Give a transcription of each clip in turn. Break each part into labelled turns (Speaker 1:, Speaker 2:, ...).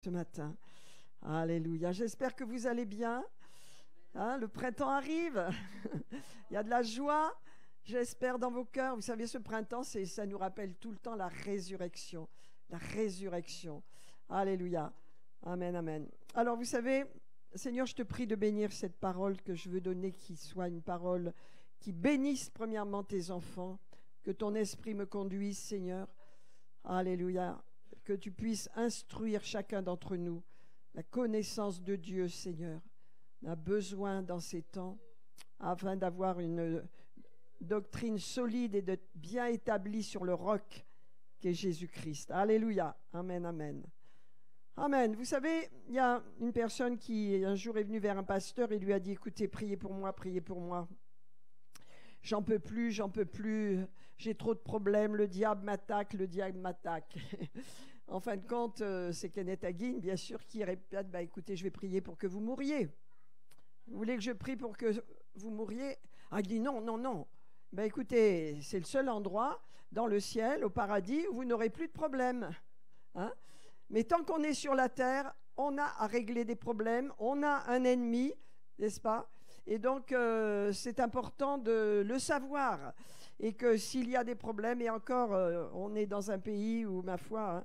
Speaker 1: ce matin. Alléluia. J'espère que vous allez bien. Hein, le printemps arrive. Il y a de la joie, j'espère, dans vos cœurs. Vous savez, ce printemps, ça nous rappelle tout le temps la résurrection. La résurrection. Alléluia. Amen, amen. Alors, vous savez, Seigneur, je te prie de bénir cette parole que je veux donner, qui soit une parole qui bénisse premièrement tes enfants. Que ton esprit me conduise, Seigneur. Alléluia. Que tu puisses instruire chacun d'entre nous la connaissance de Dieu, Seigneur. On a besoin dans ces temps, afin d'avoir une doctrine solide et d'être bien établie sur le roc qu'est Jésus-Christ. Alléluia. Amen, amen. Amen. Vous savez, il y a une personne qui un jour est venue vers un pasteur et lui a dit, écoutez, priez pour moi, priez pour moi. J'en peux plus, j'ai trop de problèmes, le diable m'attaque. En fin de compte, c'est Kenneth Hagin, bien sûr, qui répète, écoutez, je vais prier pour que vous mouriez. Vous voulez que je prie pour que vous mouriez? Ah, il dit non. Écoutez, c'est le seul endroit dans le ciel, au paradis, où vous n'aurez plus de problèmes. Hein? Mais tant qu'on est sur la terre, on a à régler des problèmes, on a un ennemi, n'est-ce pas? Et donc, c'est important de le savoir. Et que s'il y a des problèmes, et encore, on est dans un pays où, ma foi, hein,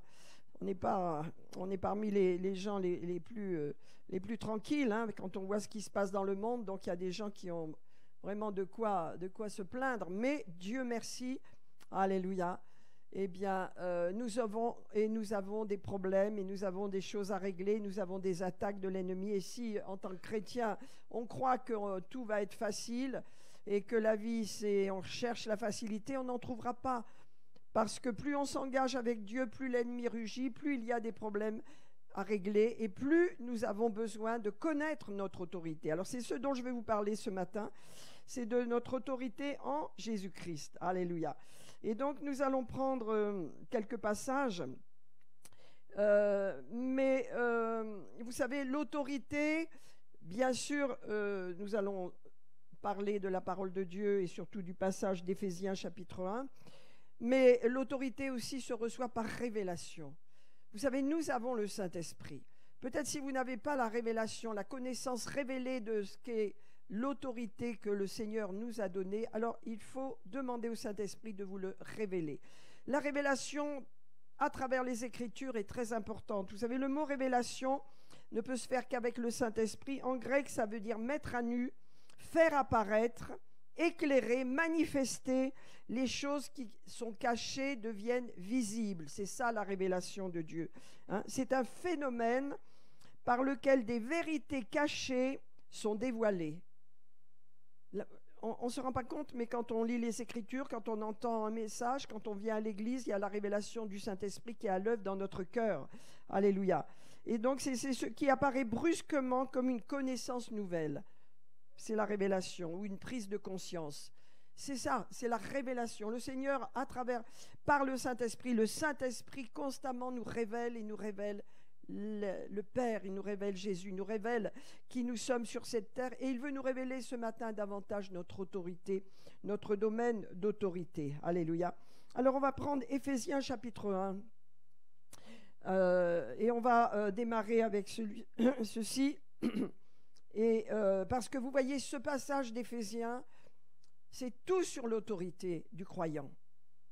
Speaker 1: on est parmi les gens les plus tranquilles, hein, quand on voit ce qui se passe dans le monde. Donc, il y a des gens qui ont vraiment de quoi se plaindre. Mais Dieu merci, alléluia. Eh bien, nous avons des problèmes et nous avons des choses à régler, nous avons des attaques de l'ennemi. Et si, en tant que chrétien, on croit que tout va être facile et que la vie, on cherche la facilité, on n'en trouvera pas. Parce que plus on s'engage avec Dieu, plus l'ennemi rugit, plus il y a des problèmes à régler et plus nous avons besoin de connaître notre autorité. Alors, c'est ce dont je vais vous parler ce matin. C'est de notre autorité en Jésus-Christ. Alléluia. Et donc, nous allons prendre quelques passages. Mais vous savez, l'autorité, bien sûr, nous allons parler de la parole de Dieu et surtout du passage d'Éphésiens chapitre 1. Mais l'autorité aussi se reçoit par révélation. Vous savez, nous avons le Saint-Esprit. Peut-être si vous n'avez pas la révélation, la connaissance révélée de ce qu'est l'autorité que le Seigneur nous a donnée, alors il faut demander au Saint-Esprit de vous le révéler. La révélation à travers les Écritures est très importante. Vous savez, le mot révélation ne peut se faire qu'avec le Saint-Esprit. En grec, ça veut dire mettre à nu, faire apparaître, éclairer, manifester. Les choses qui sont cachées deviennent visibles. C'est ça la révélation de Dieu. Hein? C'est un phénomène par lequel des vérités cachées sont dévoilées. On ne se rend pas compte, mais quand on lit les Écritures, quand on entend un message, quand on vient à l'église, il y a la révélation du Saint-Esprit qui est à l'œuvre dans notre cœur. Alléluia. Et donc, c'est ce qui apparaît brusquement comme une connaissance nouvelle. C'est la révélation ou une prise de conscience. C'est ça, c'est la révélation. Le Seigneur, par le Saint-Esprit constamment nous révèle et nous révèle le Père, il nous révèle Jésus, il nous révèle qui nous sommes sur cette terre et il veut nous révéler ce matin davantage notre autorité, notre domaine d'autorité. Alléluia. Alors on va prendre Éphésiens chapitre 1 et on va démarrer avec ceci et parce que vous voyez ce passage d'Éphésiens, c'est tout sur l'autorité du croyant.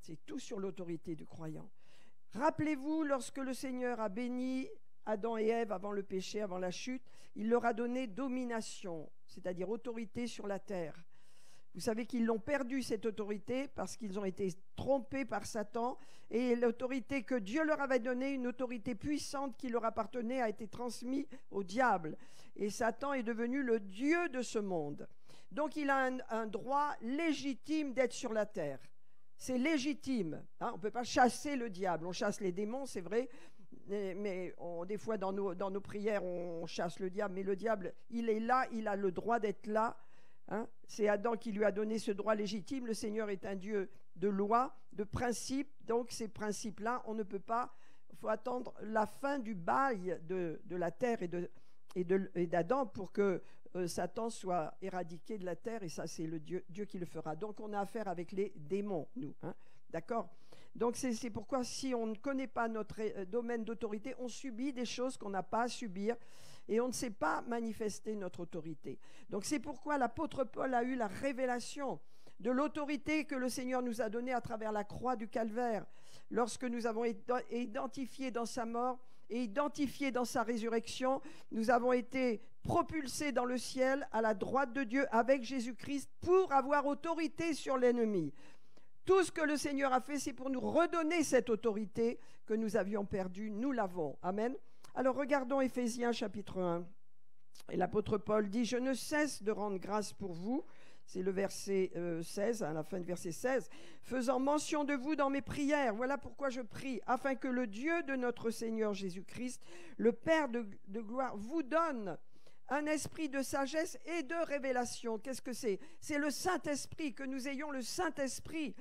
Speaker 1: C'est tout sur l'autorité du croyant. Rappelez-vous, lorsque le Seigneur a béni Adam et Ève avant le péché, avant la chute, il leur a donné domination, c'est-à-dire autorité sur la terre. Vous savez qu'ils l'ont perdu, cette autorité, parce qu'ils ont été trompés par Satan, et l'autorité que Dieu leur avait donnée, une autorité puissante qui leur appartenait, a été transmise au diable. Et Satan est devenu le Dieu de ce monde. Donc il a un droit légitime d'être sur la terre. C'est légitime. Hein? On ne peut pas chasser le diable. On chasse les démons, c'est vrai, mais des fois dans nos prières, on chasse le diable. Mais le diable, il est là, il a le droit d'être là. Hein? C'est Adam qui lui a donné ce droit légitime. Le Seigneur est un Dieu de loi, de principes. Donc ces principes-là, on ne peut pas. Il faut attendre la fin du bail de la terre et d'Adam pour que Satan soit éradiqué de la terre. Et ça, c'est le Dieu qui le fera. Donc on a affaire avec les démons, nous. Hein? D'accord? Donc c'est pourquoi si on ne connaît pas notre domaine d'autorité, on subit des choses qu'on n'a pas à subir et on ne sait pas manifester notre autorité. Donc c'est pourquoi l'apôtre Paul a eu la révélation de l'autorité que le Seigneur nous a donnée à travers la croix du Calvaire, lorsque nous avons été identifiés dans sa mort et identifiés dans sa résurrection, nous avons été propulsés dans le ciel à la droite de Dieu avec Jésus-Christ pour avoir autorité sur l'ennemi. Tout ce que le Seigneur a fait, c'est pour nous redonner cette autorité que nous avions perdue. Nous l'avons. Amen. Alors regardons Éphésiens chapitre 1. Et l'apôtre Paul dit « Je ne cesse de rendre grâce pour vous ». C'est le verset 16, à la fin du verset 16. « Faisant mention de vous dans mes prières. Voilà pourquoi je prie, afin que le Dieu de notre Seigneur Jésus-Christ, le Père de gloire, vous donne un esprit de sagesse et de révélation. » Qu'est-ce que c'est? C'est le Saint-Esprit, que nous ayons le Saint-Esprit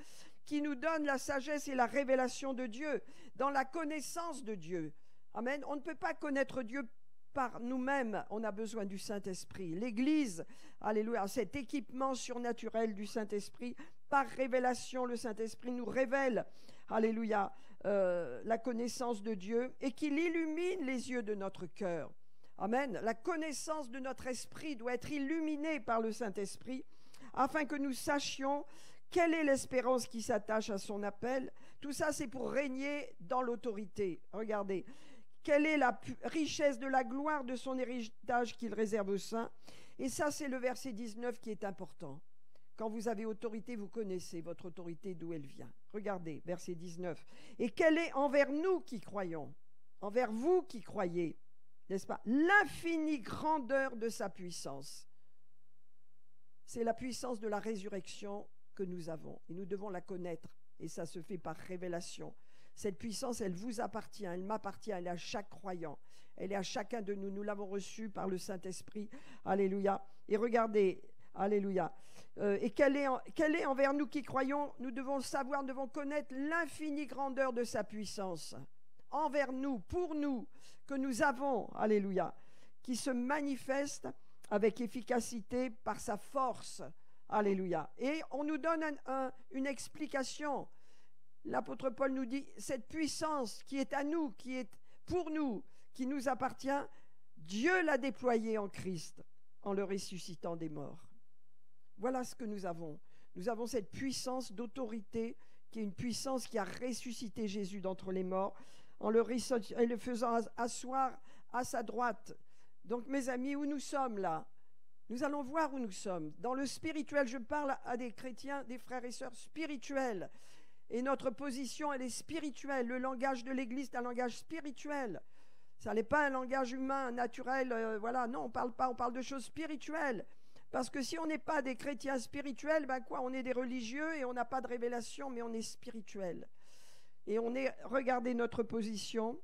Speaker 1: qui nous donne la sagesse et la révélation de Dieu, dans la connaissance de Dieu. Amen. On ne peut pas connaître Dieu par nous-mêmes, on a besoin du Saint-Esprit. L'Église, alléluia, cet équipement surnaturel du Saint-Esprit, par révélation, le Saint-Esprit nous révèle, alléluia, la connaissance de Dieu et qu'il illumine les yeux de notre cœur. Amen. La connaissance de notre esprit doit être illuminée par le Saint-Esprit afin que nous sachions quelle est l'espérance qui s'attache à son appel. Tout ça, c'est pour régner dans l'autorité. Regardez. Quelle est la richesse de la gloire de son héritage qu'il réserve aux saints? Et ça, c'est le verset 19 qui est important. Quand vous avez autorité, vous connaissez votre autorité, d'où elle vient. Regardez, verset 19. « Et quelle est envers nous qui croyons, envers vous qui croyez, n'est-ce pas, l'infinie grandeur de sa puissance ?» C'est la puissance de la résurrection que nous avons. Et nous devons la connaître. Et ça se fait par révélation. Cette puissance, elle vous appartient, elle m'appartient, elle est à chaque croyant. Elle est à chacun de nous. Nous l'avons reçue par le Saint-Esprit. Alléluia. Et regardez, alléluia. Et quelle est envers nous qui croyons? Nous devons le savoir, nous devons connaître l'infinie grandeur de sa puissance. Envers nous, pour nous, que nous avons, alléluia, qui se manifeste avec efficacité par sa force. Alléluia. Et on nous donne une explication. L'apôtre Paul nous dit, cette puissance qui est à nous, qui est pour nous, qui nous appartient, Dieu l'a déployée en Christ, en le ressuscitant des morts. Voilà ce que nous avons. Nous avons cette puissance d'autorité, qui est une puissance qui a ressuscité Jésus d'entre les morts, en le faisant asseoir à sa droite. Donc mes amis, où nous sommes là? Nous allons voir où nous sommes. Dans le spirituel, je parle à des chrétiens, des frères et sœurs spirituels. Et notre position, elle est spirituelle. Le langage de l'Église, c'est un langage spirituel. Ça n'est pas un langage humain, naturel. Voilà, non, on parle pas, on parle de choses spirituelles. Parce que si on n'est pas des chrétiens spirituels, ben quoi, on est des religieux et on n'a pas de révélation, mais on est spirituel. Et on est, regardez notre position.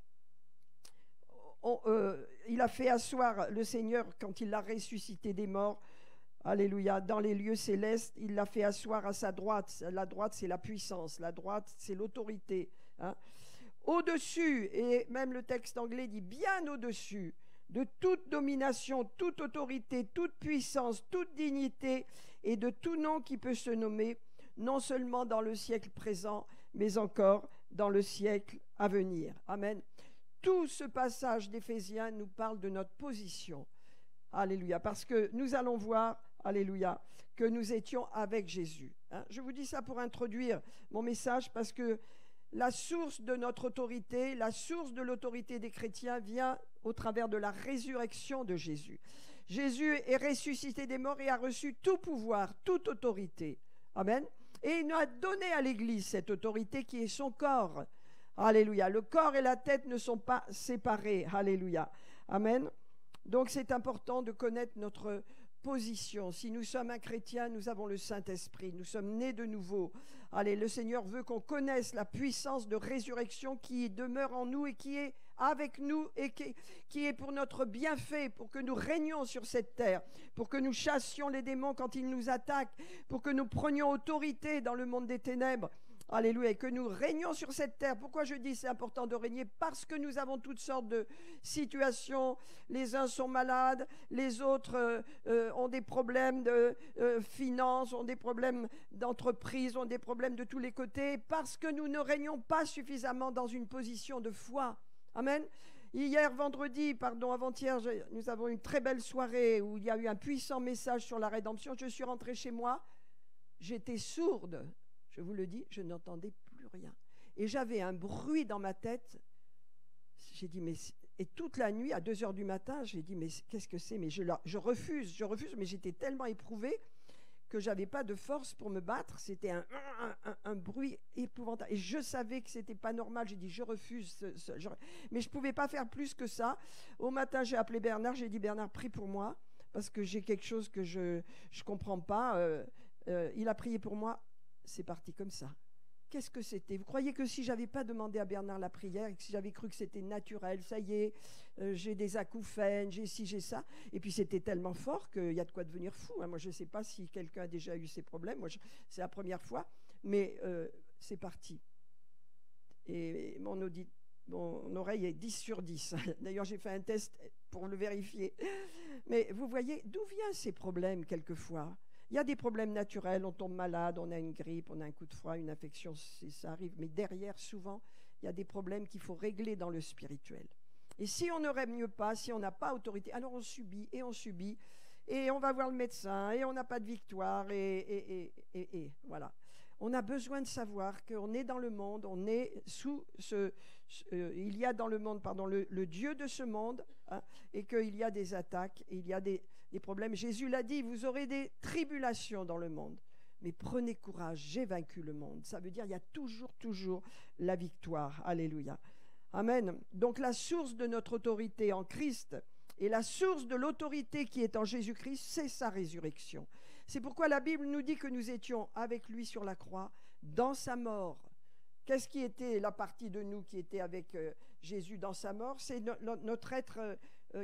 Speaker 1: Il a fait asseoir le Seigneur quand il l'a ressuscité des morts. Alléluia, dans les lieux célestes, il l'a fait asseoir à sa droite. La droite, c'est la puissance. La droite, c'est l'autorité. Hein. Au-dessus, et même le texte anglais dit bien au-dessus, de toute domination, toute autorité, toute puissance, toute dignité et de tout nom qui peut se nommer, non seulement dans le siècle présent, mais encore dans le siècle à venir. Amen. Tout ce passage d'Éphésiens nous parle de notre position. Alléluia, parce que nous allons voir, alléluia, que nous étions avec Jésus. Hein? Je vous dis ça pour introduire mon message, parce que la source de notre autorité, la source de l'autorité des chrétiens vient au travers de la résurrection de Jésus. Jésus est ressuscité des morts et a reçu tout pouvoir, toute autorité. Amen. Et il nous a donné à l'Église cette autorité qui est son corps. Alléluia. Le corps et la tête ne sont pas séparés. Alléluia. Amen. Donc c'est important de connaître notre position. Si nous sommes un chrétien, nous avons le Saint-Esprit. Nous sommes nés de nouveau. Allez, le Seigneur veut qu'on connaisse la puissance de résurrection qui demeure en nous et qui est avec nous et qui est pour notre bienfait, pour que nous régnions sur cette terre, pour que nous chassions les démons quand ils nous attaquent, pour que nous prenions autorité dans le monde des ténèbres. Alléluia, et que nous régnons sur cette terre. Pourquoi je dis c'est important de régner? Parce que nous avons toutes sortes de situations. Les uns sont malades, les autres ont des problèmes de finances, ont des problèmes d'entreprise, ont des problèmes de tous les côtés, parce que nous ne régnons pas suffisamment dans une position de foi. Amen. Avant-hier, nous avons une très belle soirée où il y a eu un puissant message sur la rédemption. Je suis rentrée chez moi, j'étais sourde. Je vous le dis, je n'entendais plus rien. Et j'avais un bruit dans ma tête. J'ai dit, mais... Et toute la nuit, à 2 heures du matin, j'ai dit, mais qu'est-ce que c'est? Mais je refuse, mais j'étais tellement éprouvée que je n'avais pas de force pour me battre. C'était un bruit épouvantable. Et je savais que ce n'était pas normal. J'ai dit, je refuse. Mais je ne pouvais pas faire plus que ça. Au matin, j'ai appelé Bernard. J'ai dit, Bernard, prie pour moi, parce que j'ai quelque chose que je ne comprends pas. Il a prié pour moi. C'est parti comme ça. Qu'est-ce que c'était? Vous croyez que si je n'avais pas demandé à Bernard la prière, et que si j'avais cru que c'était naturel, ça y est, j'ai des acouphènes, j'ai ci, j'ai ça. Et puis c'était tellement fort qu'il y a de quoi devenir fou. Hein. Moi, je ne sais pas si quelqu'un a déjà eu ces problèmes. Moi, c'est la première fois. Mais c'est parti. Et mon oreille est 10 sur 10. D'ailleurs, j'ai fait un test pour le vérifier. Mais vous voyez, d'où viennent ces problèmes quelquefois? Il y a des problèmes naturels, on tombe malade, on a une grippe, on a un coup de froid, une infection, ça arrive. Mais derrière, souvent, il y a des problèmes qu'il faut régler dans le spirituel. Et si on ne règne pas, si on n'a pas autorité, alors on subit, et on va voir le médecin, et on n'a pas de victoire, et voilà. On a besoin de savoir qu'on est dans le monde, on est sous il y a dans le monde, le Dieu de ce monde, hein, et qu'il y a des attaques, et il y a des problèmes. Jésus l'a dit, vous aurez des tribulations dans le monde, mais prenez courage, j'ai vaincu le monde. Ça veut dire il y a toujours la victoire. Alléluia. Amen. Donc la source de notre autorité en Christ et la source de l'autorité qui est en Jésus-Christ, c'est sa résurrection. C'est pourquoi la Bible nous dit que nous étions avec lui sur la croix, dans sa mort. Qu'est-ce qui était la partie de nous qui était avec Jésus dans sa mort? C'est notre être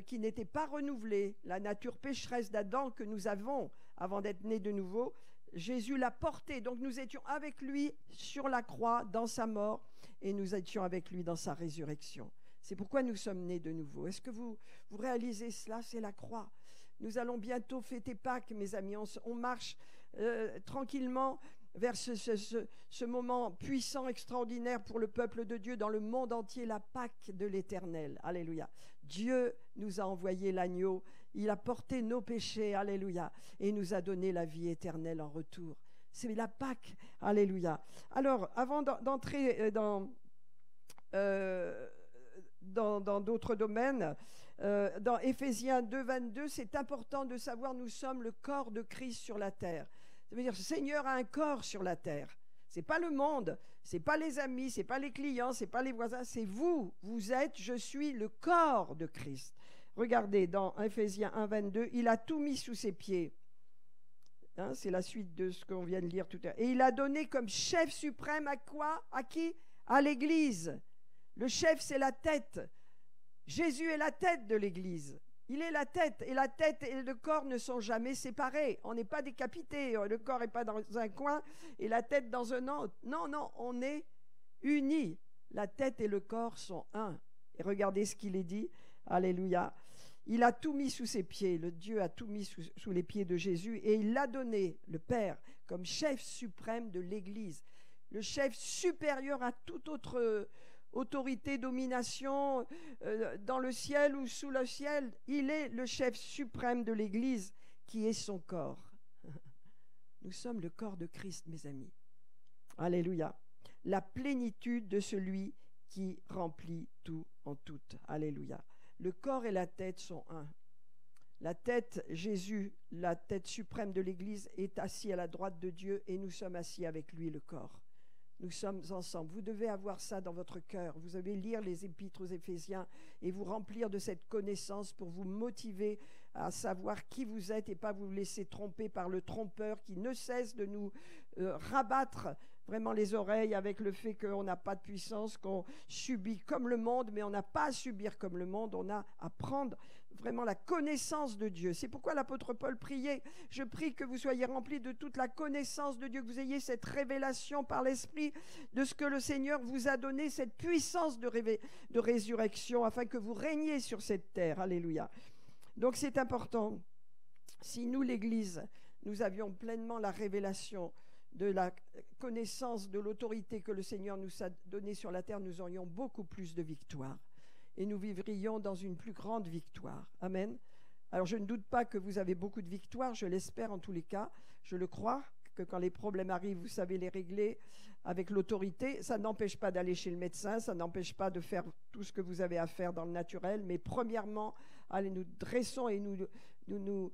Speaker 1: qui n'était pas renouvelé, la nature pécheresse d'Adam que nous avons avant d'être nés de nouveau. Jésus l'a porté, donc nous étions avec lui sur la croix, dans sa mort, et nous étions avec lui dans sa résurrection. C'est pourquoi nous sommes nés de nouveau. Est-ce que vous réalisez cela? C'est la croix. Nous allons bientôt fêter Pâques, mes amis. On marche tranquillement vers ce moment puissant, extraordinaire pour le peuple de Dieu dans le monde entier, la Pâque de l'Éternel. Alléluia. Dieu nous a envoyé l'agneau, il a porté nos péchés, alléluia, et il nous a donné la vie éternelle en retour. C'est la Pâque, alléluia. Alors, avant d'entrer dans d'autres domaines, dans Éphésiens 2, 22, c'est important de savoir nous sommes le corps de Christ sur la terre. Ça veut dire, le Seigneur a un corps sur la terre. Ce n'est pas le monde, ce n'est pas les amis, ce n'est pas les clients, ce n'est pas les voisins, c'est vous. Vous êtes, je suis le corps de Christ. Regardez, dans Éphésiens 1, 22, il a tout mis sous ses pieds. Hein, c'est la suite de ce qu'on vient de lire tout à l'heure. Et il a donné comme chef suprême à quoi? À qui? À l'Église. Le chef, c'est la tête. Jésus est la tête de l'Église. Il est la tête et le corps ne sont jamais séparés. On n'est pas décapité, le corps n'est pas dans un coin et la tête dans un autre. Non, on est unis. La tête et le corps sont un. Et regardez ce qu'il est dit. Alléluia. Il a tout mis sous ses pieds. Le Dieu a tout mis sous les pieds de Jésus et il l'a donné, le Père, comme chef suprême de l'Église. Le chef supérieur à toute autre autorité, domination, dans le ciel ou sous le ciel. Il est le chef suprême de l'Église qui est son corps. Nous sommes le corps de Christ, mes amis. Alléluia. La plénitude de celui qui remplit tout en tout. Alléluia. Le corps et la tête sont un. La tête, Jésus, la tête suprême de l'Église, est assis à la droite de Dieu et nous sommes assis avec lui, le corps. Nous sommes ensemble. Vous devez avoir ça dans votre cœur. Vous devez lire les épîtres aux Éphésiens et vous remplir de cette connaissance pour vous motiver à savoir qui vous êtes et pas vous laisser tromper par le trompeur qui ne cesse de nous rabattre vraiment les oreilles avec le fait qu'on n'a pas de puissance, qu'on subit comme le monde, mais on n'a pas à subir comme le monde, on a à prendre vraiment la connaissance de Dieu. C'est pourquoi l'apôtre Paul priait: je prie que vous soyez remplis de toute la connaissance de Dieu, que vous ayez cette révélation par l'Esprit de ce que le Seigneur vous a donné, cette puissance de résurrection, afin que vous régniez sur cette terre. Alléluia. Donc c'est important. Si nous, l'Église, nous avions pleinement la révélation de la connaissance de l'autorité que le Seigneur nous a donnée sur la terre, nous aurions beaucoup plus de victoires. Et nous vivrions dans une plus grande victoire. Amen. Alors je ne doute pas que vous avez beaucoup de victoires, je l'espère en tous les cas. Je le crois, que quand les problèmes arrivent, vous savez les régler avec l'autorité. Ça n'empêche pas d'aller chez le médecin, ça n'empêche pas de faire tout ce que vous avez à faire dans le naturel. Mais premièrement, allez, nous dressons et nous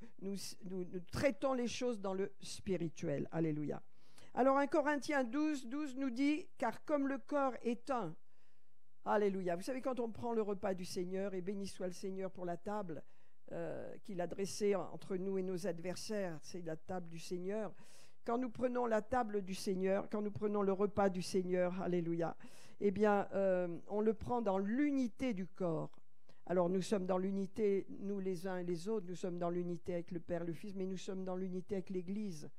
Speaker 1: traitons les choses dans le spirituel. Alléluia. Alors 1 Corinthiens 12 nous dit: car comme le corps est un. Alléluia. Vous savez, quand on prend le repas du Seigneur, et béni soit le Seigneur pour la table qu'il a dressée entre nous et nos adversaires, c'est la table du Seigneur. Quand nous prenons la table du Seigneur, quand nous prenons le repas du Seigneur, alléluia, eh bien, on le prend dans l'unité du corps. Alors, nous sommes dans l'unité, nous les uns et les autres, nous sommes dans l'unité avec le Père et le Fils, mais nous sommes dans l'unité avec l'Église.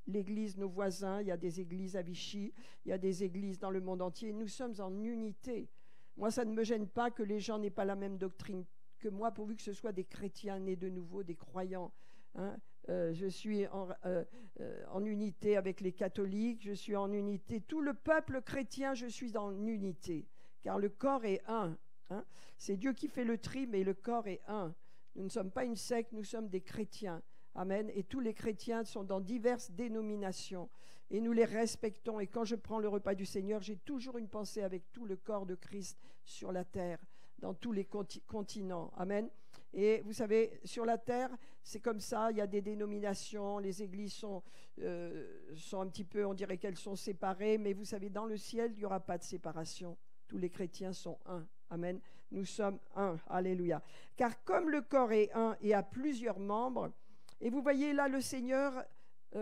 Speaker 1: L'Église, nos voisins, il y a des églises à Vichy, il y a des églises dans le monde entier, nous sommes en unité. Moi, ça ne me gêne pas que les gens n'aient pas la même doctrine que moi, pourvu que ce soit des chrétiens nés de nouveau, des croyants. Hein. Je suis en unité avec les catholiques, je suis en unité. Tout le peuple chrétien, je suis en unité, car le corps est un. Hein. C'est Dieu qui fait le tri, mais le corps est un. Nous ne sommes pas une secte, nous sommes des chrétiens. Amen. Et tous les chrétiens sont dans diverses dénominations et nous les respectons. Et quand je prends le repas du Seigneur, j'ai toujours une pensée avec tout le corps de Christ sur la terre, dans tous les continents. Amen. Et vous savez, sur la terre, c'est comme ça, il y a des dénominations, les églises sont un petit peu, on dirait qu'elles sont séparées, mais vous savez, dans le ciel, il n'y aura pas de séparation. Tous les chrétiens sont un. Amen. Nous sommes un. Alléluia. Car comme le corps est un et a plusieurs membres, et vous voyez là le Seigneur,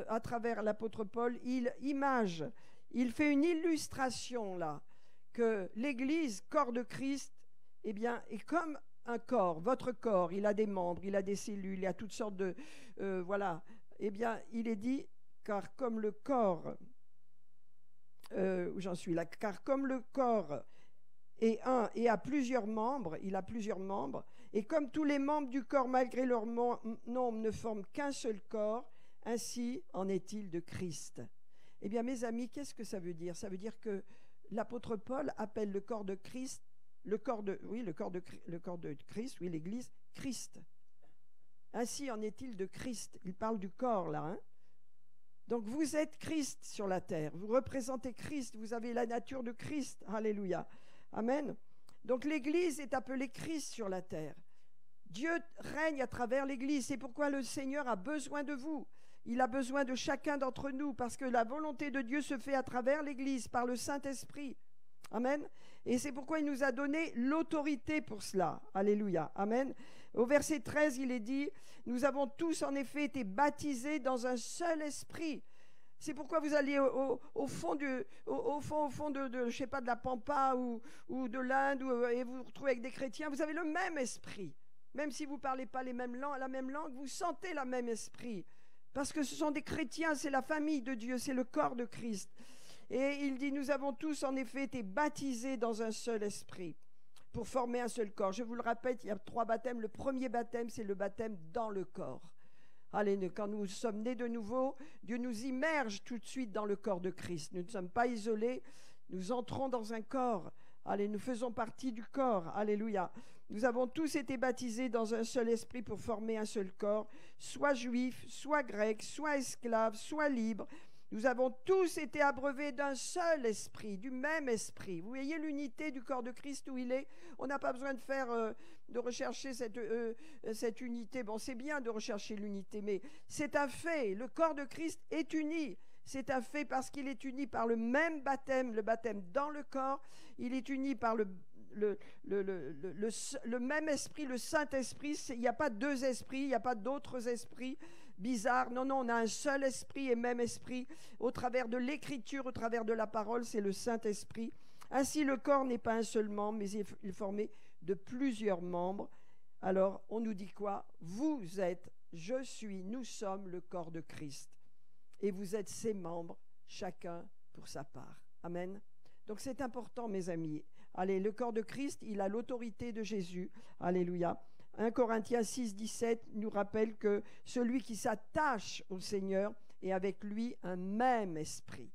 Speaker 1: à travers l'apôtre Paul, il fait une illustration là, que l'Église, corps de Christ, eh bien, est comme un corps. Votre corps, il a des membres, il a des cellules, il a toutes sortes de... voilà. Eh bien, il est dit, car comme le corps... où j'en suis là. Car comme le corps est un et a plusieurs membres, il a plusieurs membres, et comme tous les membres du corps, malgré leur nombre, ne forment qu'un seul corps, ainsi en est-il de Christ. Eh bien, mes amis, qu'est-ce que ça veut dire? Ça veut dire que l'apôtre Paul appelle le corps de Christ, le corps de Christ, oui, l'Église, Christ. Ainsi en est-il de Christ. Il parle du corps, là. Hein? Donc, vous êtes Christ sur la terre. Vous représentez Christ. Vous avez la nature de Christ. Alléluia. Amen. Donc, l'Église est appelée Christ sur la terre. Dieu règne à travers l'Église. C'est pourquoi le Seigneur a besoin de vous. Il a besoin de chacun d'entre nous parce que la volonté de Dieu se fait à travers l'Église, par le Saint-Esprit. Amen. Et c'est pourquoi il nous a donné l'autorité pour cela. Alléluia. Amen. Au verset 13, il est dit, « Nous avons tous en effet été baptisés dans un seul esprit. » C'est pourquoi vous allez au fond de je sais pas, de la Pampa ou de l'Inde et vous vous retrouvez avec des chrétiens. Vous avez le même esprit. Même si vous ne parlez pas la même langue, vous sentez le même esprit. Parce que ce sont des chrétiens, c'est la famille de Dieu, c'est le corps de Christ. Et il dit, nous avons tous en effet été baptisés dans un seul esprit pour former un seul corps. Je vous le répète, il y a 3 baptêmes. Le premier baptême, c'est le baptême dans le corps. Allez, quand nous sommes nés de nouveau, Dieu nous immerge tout de suite dans le corps de Christ. Nous ne sommes pas isolés, nous entrons dans un corps. Allez, nous faisons partie du corps. Alléluia. Nous avons tous été baptisés dans un seul esprit pour former un seul corps, soit juifs, soit grecs, soit esclaves, soit libres. Nous avons tous été abreuvés d'un seul esprit, du même esprit. Vous voyez l'unité du corps de Christ où il est. On n'a pas besoin de rechercher cette unité. Bon, c'est bien de rechercher l'unité, mais c'est un fait. Le corps de Christ est uni. C'est un fait parce qu'il est uni par le même baptême, le baptême dans le corps. Il est uni par le même esprit, le Saint-Esprit. Il n'y a pas 2 esprits, il n'y a pas d'autres esprits. bizarre. Non, non, on a un seul esprit et même esprit. Au travers de l'écriture, au travers de la parole, c'est le Saint-Esprit. Ainsi, le corps n'est pas un seul membre, mais il est formé de plusieurs membres. Alors, on nous dit quoi? Vous êtes, je suis, nous sommes le corps de Christ. Et vous êtes ses membres, chacun pour sa part. Amen. Donc, c'est important, mes amis. Allez, le corps de Christ, il a l'autorité de Jésus. Alléluia. 1 Corinthiens 6, 17 nous rappelle que celui qui s'attache au Seigneur est avec lui un même esprit.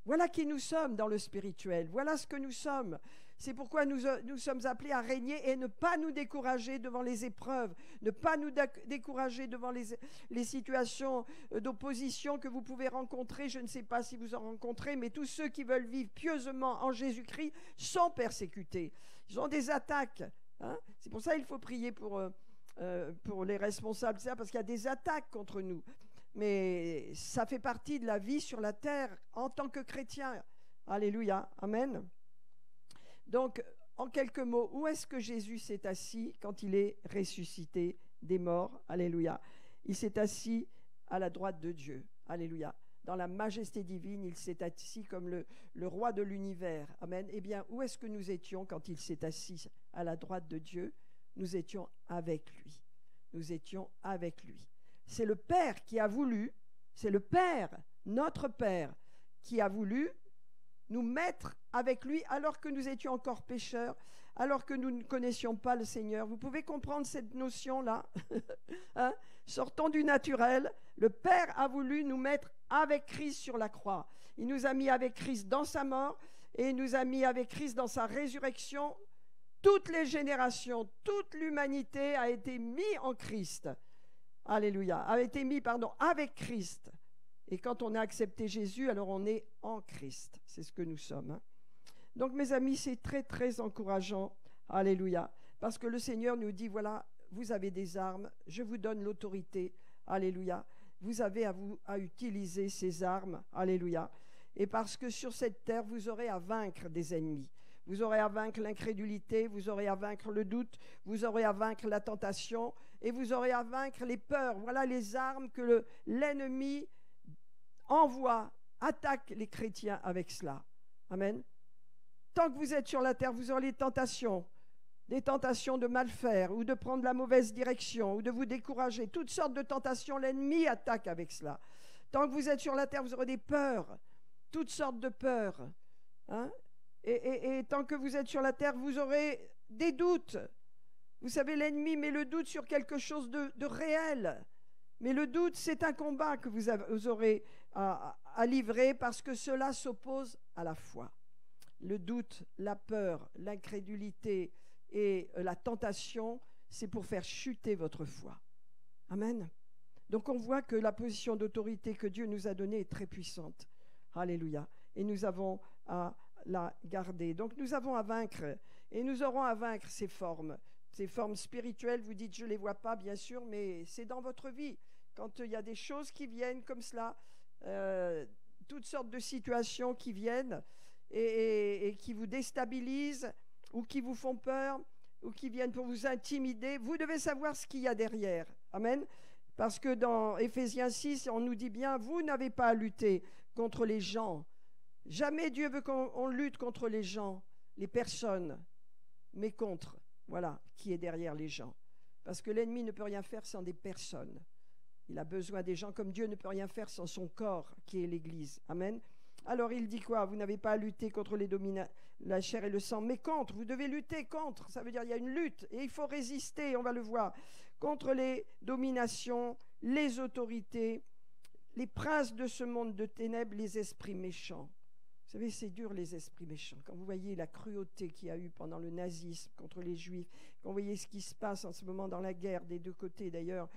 Speaker 1: Voilà qui nous sommes dans le spirituel. Voilà ce que nous sommes. C'est pourquoi nous sommes appelés à régner et ne pas nous décourager devant les épreuves, ne pas nous décourager devant les situations d'opposition que vous pouvez rencontrer. Je ne sais pas si vous en rencontrez, mais tous ceux qui veulent vivre pieusement en Jésus-Christ sont persécutés. Ils ont des attaques. Hein? C'est pour ça qu'il faut prier pour les responsables, parce qu'il y a des attaques contre nous. Mais ça fait partie de la vie sur la terre en tant que chrétien. Alléluia. Amen. Donc, en quelques mots, où est-ce que Jésus s'est assis quand il est ressuscité des morts? Alléluia. Il s'est assis à la droite de Dieu. Alléluia. Dans la majesté divine, il s'est assis comme le roi de l'univers. Amen. Eh bien, où est-ce que nous étions quand il s'est assis à la droite de Dieu? Nous étions avec lui. Nous étions avec lui. C'est le Père qui a voulu, c'est le Père, notre Père, qui a voulu nous mettre avec lui alors que nous étions encore pécheurs, alors que nous ne connaissions pas le Seigneur. Vous pouvez comprendre cette notion-là? Hein? Sortons du naturel. Le Père a voulu nous mettre avec Christ sur la croix. Il nous a mis avec Christ dans sa mort et il nous a mis avec Christ dans sa résurrection. Toutes les générations, toute l'humanité a été mise en Christ. Alléluia. A été mis, avec Christ. Et quand on a accepté Jésus, alors on est en Christ. C'est ce que nous sommes. Hein. Donc, mes amis, c'est très, très encourageant. Alléluia. Parce que le Seigneur nous dit, voilà, vous avez des armes, je vous donne l'autorité. Alléluia. Vous avez à utiliser ces armes. Alléluia. Et parce que sur cette terre, vous aurez à vaincre des ennemis. Vous aurez à vaincre l'incrédulité, vous aurez à vaincre le doute, vous aurez à vaincre la tentation et vous aurez à vaincre les peurs. Voilà les armes que l'ennemi envoie, attaque les chrétiens avec cela. Amen. Tant que vous êtes sur la terre, vous aurez des tentations de mal faire ou de prendre la mauvaise direction ou de vous décourager. Toutes sortes de tentations, l'ennemi attaque avec cela. Tant que vous êtes sur la terre, vous aurez des peurs, toutes sortes de peurs. Hein? Et tant que vous êtes sur la terre, vous aurez des doutes. Vous savez, l'ennemi met le doute sur quelque chose de réel. Mais le doute, c'est un combat que vous aurez à livrer parce que cela s'oppose à la foi. Le doute, la peur, l'incrédulité et la tentation, c'est pour faire chuter votre foi. Amen. Donc on voit que la position d'autorité que Dieu nous a donnée est très puissante. Alléluia. Et nous avons à la garder. Donc nous avons à vaincre et nous aurons à vaincre ces formes spirituelles. Vous dites, je ne les vois pas, bien sûr, mais c'est dans votre vie. Quand il y a des choses qui viennent comme cela, toutes sortes de situations qui viennent et qui vous déstabilisent ou qui vous font peur ou qui viennent pour vous intimider, vous devez savoir ce qu'il y a derrière. Amen. Parce que dans Éphésiens 6, on nous dit bien, vous n'avez pas à lutter contre les gens. Jamais Dieu veut qu'on lutte contre les gens, les personnes, mais contre, voilà, qui est derrière les gens. Parce que l'ennemi ne peut rien faire sans des personnes. Il a besoin des gens, comme Dieu ne peut rien faire sans son corps, qui est l'Église. Amen. Alors il dit quoi? Vous n'avez pas à lutter contre la chair et le sang, mais contre. Vous devez lutter contre. Ça veut dire qu'il y a une lutte et il faut résister, on va le voir. Contre les dominations, les autorités, les princes de ce monde de ténèbres, les esprits méchants. Vous savez, c'est dur les esprits méchants. Quand vous voyez la cruauté qu'il y a eu pendant le nazisme contre les Juifs, quand vous voyez ce qui se passe en ce moment dans la guerre, des deux côtés d'ailleurs,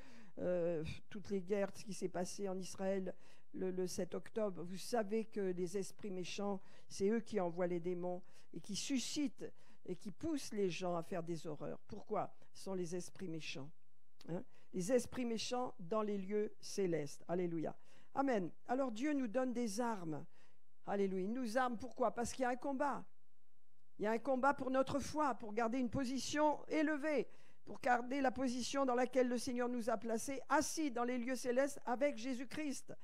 Speaker 1: toutes les guerres, ce qui s'est passé en Israël le 7 octobre, vous savez que les esprits méchants, c'est eux qui envoient les démons et qui suscitent et qui poussent les gens à faire des horreurs. Pourquoi? Ce sont les esprits méchants. Hein? Les esprits méchants dans les lieux célestes. Alléluia. Amen. Alors Dieu nous donne des armes. Alléluia. Il nous arme. Pourquoi? Parce qu'il y a un combat. Il y a un combat pour notre foi, pour garder une position élevée. pour garder la position dans laquelle le Seigneur nous a placés, assis dans les lieux célestes avec Jésus-Christ.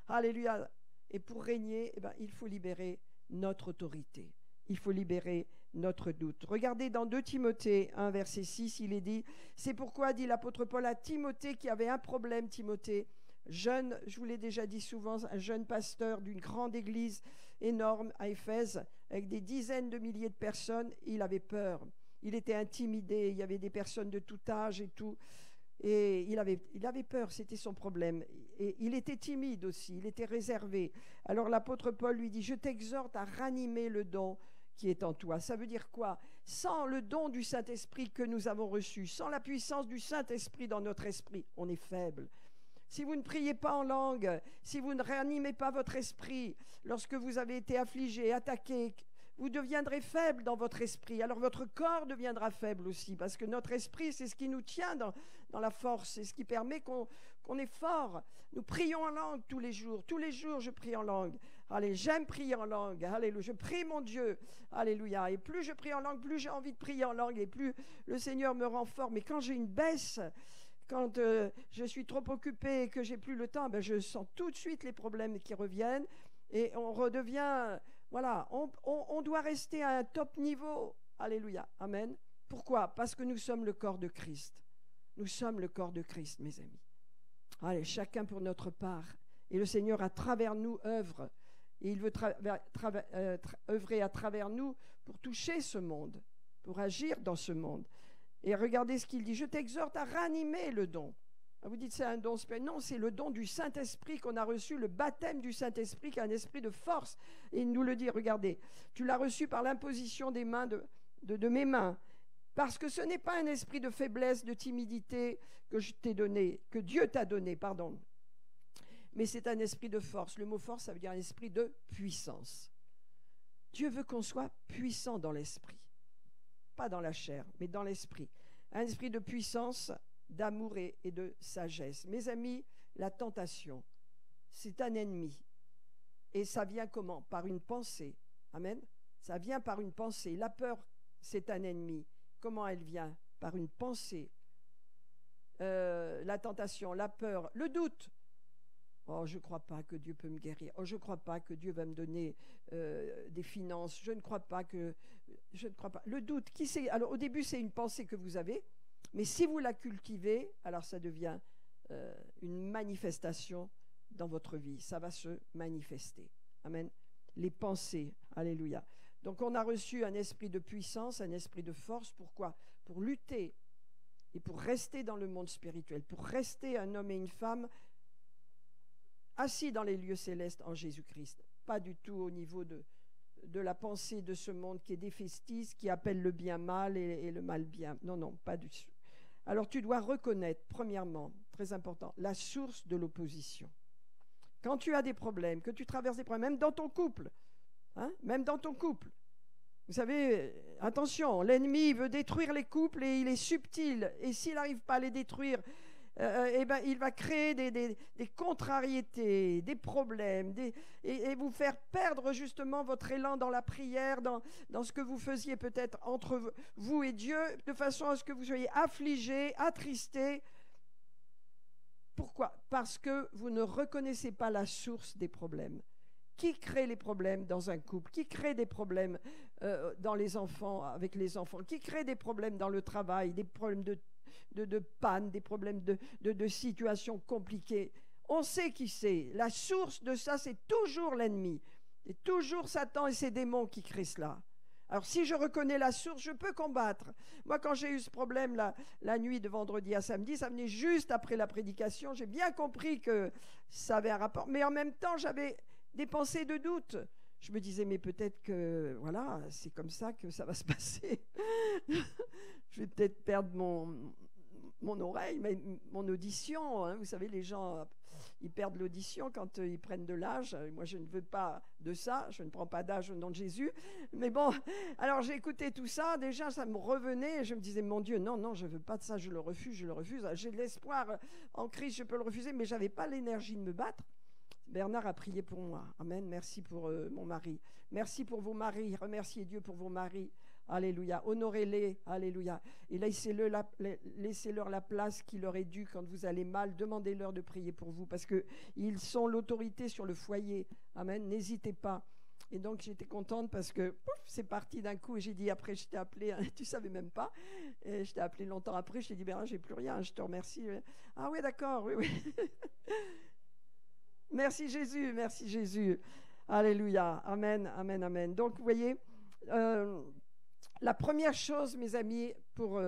Speaker 1: Alléluia. Et pour régner, il faut libérer notre autorité. Il faut libérer notre doute. Regardez dans 2 Timothée 1, verset 6, il est dit, c'est pourquoi, dit l'apôtre Paul à Timothée, qui avait un problème, Timothée, jeune, je vous l'ai déjà dit souvent, un jeune pasteur d'une grande église énorme à Éphèse, avec des dizaines de milliers de personnes, il avait peur. Il était intimidé, il y avait des personnes de tout âge et tout. Et il avait peur, c'était son problème. Et il était timide aussi, il était réservé. Alors l'apôtre Paul lui dit, je t'exhorte à ranimer le don qui est en toi. Ça veut dire quoi? Sans le don du Saint-Esprit que nous avons reçu, sans la puissance du Saint-Esprit dans notre esprit, on est faible. Si vous ne priez pas en langue, si vous ne réanimez pas votre esprit, lorsque vous avez été affligé, attaqué, vous deviendrez faible dans votre esprit. Alors votre corps deviendra faible aussi, parce que notre esprit, c'est ce qui nous tient dans la force, c'est ce qui permet qu'on est fort. Nous prions en langue tous les jours. Tous les jours, je prie en langue. Allez, j'aime prier en langue. Alléluia. Je prie mon Dieu. Alléluia. Et plus je prie en langue, plus j'ai envie de prier en langue, et plus le Seigneur me rend fort. Mais quand j'ai une baisse, quand je suis trop occupée et que j'ai plus le temps, je sens tout de suite les problèmes qui reviennent et on redevient, voilà, on doit rester à un top niveau. Alléluia, amen. Pourquoi? Parce que nous sommes le corps de Christ. Nous sommes le corps de Christ, mes amis. Allez, chacun pour notre part. Et le Seigneur, à travers nous, œuvre. Et il veut œuvrer à travers nous pour toucher ce monde, pour agir dans ce monde. Et regardez ce qu'il dit, je t'exhorte à ranimer le don. Vous dites c'est un don spirituel. Non, c'est le don du Saint-Esprit qu'on a reçu, le baptême du Saint-Esprit qui est un esprit de force. Et il nous le dit, regardez, tu l'as reçu par l'imposition des mains de mes mains. Parce que ce n'est pas un esprit de faiblesse, de timidité que je t'ai donné, que Dieu t'a donné, pardon. Mais c'est un esprit de force. Le mot force, ça veut dire un esprit de puissance. Dieu veut qu'on soit puissant dans l'esprit. Pas dans la chair, mais dans l'esprit. Un esprit de puissance, d'amour et de sagesse. Mes amis, la tentation, c'est un ennemi. Et ça vient comment? Par une pensée. Amen. Ça vient par une pensée. La peur, c'est un ennemi. Comment elle vient? Par une pensée. La tentation, la peur, le doute. Oh, je ne crois pas que Dieu peut me guérir. Oh, je ne crois pas que Dieu va me donner des finances. Je ne crois pas que... Je ne crois pas. Le doute, qui c'est? Alors, au début, c'est une pensée que vous avez, mais si vous la cultivez, alors ça devient une manifestation dans votre vie. Ça va se manifester. Amen. Les pensées. Alléluia. Donc, on a reçu un esprit de puissance, un esprit de force. Pourquoi? Pour lutter et pour rester dans le monde spirituel, pour rester un homme et une femme assis dans les lieux célestes en Jésus-Christ. Pas du tout au niveau de la pensée de ce monde qui est défaitiste, qui appelle le bien mal et le mal bien. Non, non, pas du tout. Alors tu dois reconnaître, premièrement, très important, la source de l'opposition. Quand tu as des problèmes, que tu traverses des problèmes, même dans ton couple, même dans ton couple, vous savez, attention, l'ennemi veut détruire les couples et il est subtil. Et s'il n'arrive pas à les détruire, il va créer des contrariétés, des problèmes, et vous faire perdre justement votre élan dans la prière, dans ce que vous faisiez peut-être entre vous et Dieu, de façon à ce que vous soyez affligés, attristés. Pourquoi? Parce que vous ne reconnaissez pas la source des problèmes. Qui crée les problèmes dans un couple? Qui crée des problèmes dans les enfants, avec les enfants? Qui crée des problèmes dans le travail, des problèmes de panne, des problèmes de situations compliquées? On sait qui c'est. La source de ça, c'est toujours l'ennemi. C'est toujours Satan et ses démons qui créent cela. Alors si je reconnais la source, je peux combattre. Moi, quand j'ai eu ce problème la nuit de vendredi à samedi, ça venait juste après la prédication. J'ai bien compris que ça avait un rapport. Mais en même temps, j'avais des pensées de doute. Je me disais, mais peut-être que, voilà, c'est comme ça que ça va se passer. Je vais peut-être perdre mon oreille, mon audition. Vous savez, les gens, ils perdent l'audition quand ils prennent de l'âge. Moi, je ne veux pas de ça. Je ne prends pas d'âge au nom de Jésus. Mais bon, alors j'ai écouté tout ça. Déjà, ça me revenait. Et je me disais, mon Dieu, non, non, je ne veux pas de ça. Je le refuse, je le refuse. J'ai de l'espoir en Christ, je peux le refuser. Mais je n'avais pas l'énergie de me battre. Bernard a prié pour moi. Amen. Merci pour mon mari. Merci pour vos maris. Remerciez Dieu pour vos maris. Alléluia. Honorez-les. Alléluia. Et laissez-leur la place qui leur est due quand vous allez mal. Demandez-leur de prier pour vous parce qu'ils sont l'autorité sur le foyer. Amen. N'hésitez pas. Et donc, j'étais contente parce que c'est parti d'un coup. Et j'ai dit, après, je t'ai appelé, tu ne savais même pas. Et je t'ai appelé longtemps après. Je t'ai dit, ben, j'ai plus rien, je te remercie. Ah oui, d'accord, oui, oui. Merci Jésus, merci Jésus. Alléluia. Amen, amen, amen. Donc, vous voyez, la première chose, mes amis, pour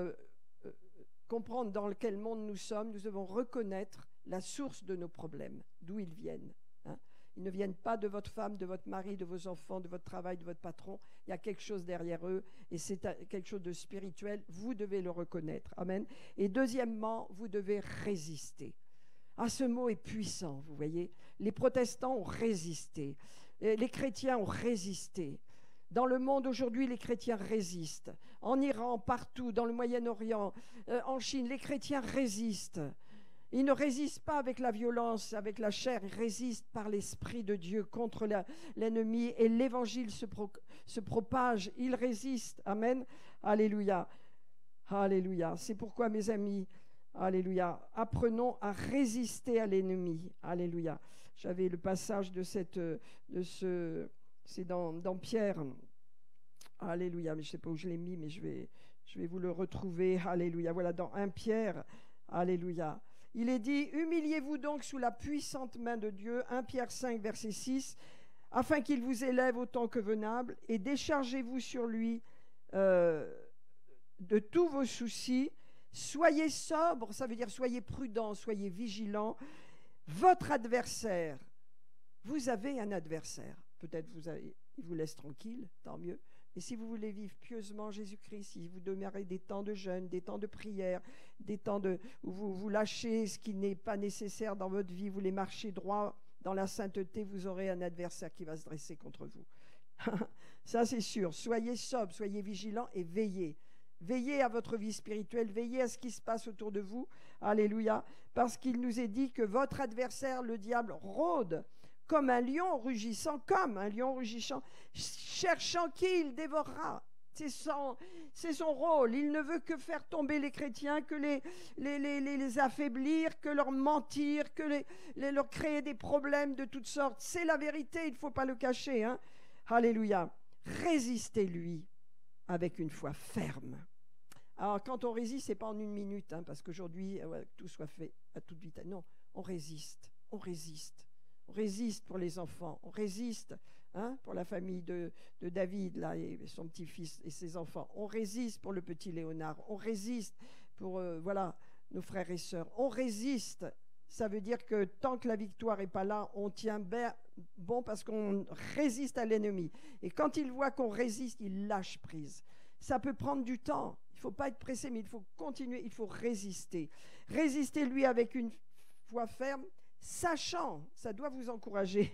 Speaker 1: comprendre dans quel monde nous sommes, nous devons reconnaître la source de nos problèmes, d'où ils viennent. Ils ne viennent pas de votre femme, de votre mari, de vos enfants, de votre travail, de votre patron. Il y a quelque chose derrière eux et c'est quelque chose de spirituel. Vous devez le reconnaître. Amen. Et deuxièmement, vous devez résister. Ah, ce mot est puissant, vous voyez. Les protestants ont résisté. Les chrétiens ont résisté. Dans le monde aujourd'hui, les chrétiens résistent. En Iran, partout, dans le Moyen-Orient, en Chine, les chrétiens résistent. Ils ne résistent pas avec la violence, avec la chair, ils résistent par l'Esprit de Dieu contre l'ennemi et l'Évangile se propage, ils résistent. Amen. Alléluia. Alléluia. C'est pourquoi, mes amis, alléluia, apprenons à résister à l'ennemi. Alléluia. J'avais le passage c'est dans Pierre. Alléluia. Mais je ne sais pas où je l'ai mis, mais je vais vous le retrouver. Alléluia. Voilà, dans 1 Pierre. Alléluia. Il est dit, humiliez-vous donc sous la puissante main de Dieu, 1 Pierre 5, verset 6, afin qu'il vous élève autant que venable, et déchargez-vous sur lui de tous vos soucis. Soyez sobre, ça veut dire soyez prudent, soyez vigilant. Votre adversaire, vous avez un adversaire. Peut-être il vous laisse tranquille, tant mieux. Et si vous voulez vivre pieusement Jésus-Christ, si vous demeurez des temps de jeûne, des temps de prière, des temps où vous lâchez ce qui n'est pas nécessaire dans votre vie, vous les marchez droit dans la sainteté, vous aurez un adversaire qui va se dresser contre vous. Ça, c'est sûr. Soyez sobres, soyez vigilants et veillez. Veillez à votre vie spirituelle, veillez à ce qui se passe autour de vous. Alléluia. Parce qu'il nous est dit que votre adversaire, le diable, rôde comme un lion rugissant, cherchant qui il dévorera. C'est son rôle. Il ne veut que faire tomber les chrétiens, que les affaiblir, que leur mentir, que leur créer des problèmes de toutes sortes. C'est la vérité, il ne faut pas le cacher. Hein. Alléluia. Résistez-lui avec une foi ferme. Alors, quand on résiste, ce n'est pas en une minute, hein, parce qu'aujourd'hui, tout soit fait à toute vitesse. Non, on résiste, on résiste. On résiste pour les enfants, on résiste pour la famille de David, là, et son petit-fils et ses enfants. On résiste pour le petit Léonard, on résiste pour nos frères et sœurs. On résiste, ça veut dire que tant que la victoire n'est pas là, on tient bon parce qu'on résiste à l'ennemi. Et quand il voit qu'on résiste, il lâche prise. Ça peut prendre du temps, il ne faut pas être pressé, mais il faut continuer, il faut résister. Résister, lui, avec une foi ferme, sachant, ça doit vous encourager,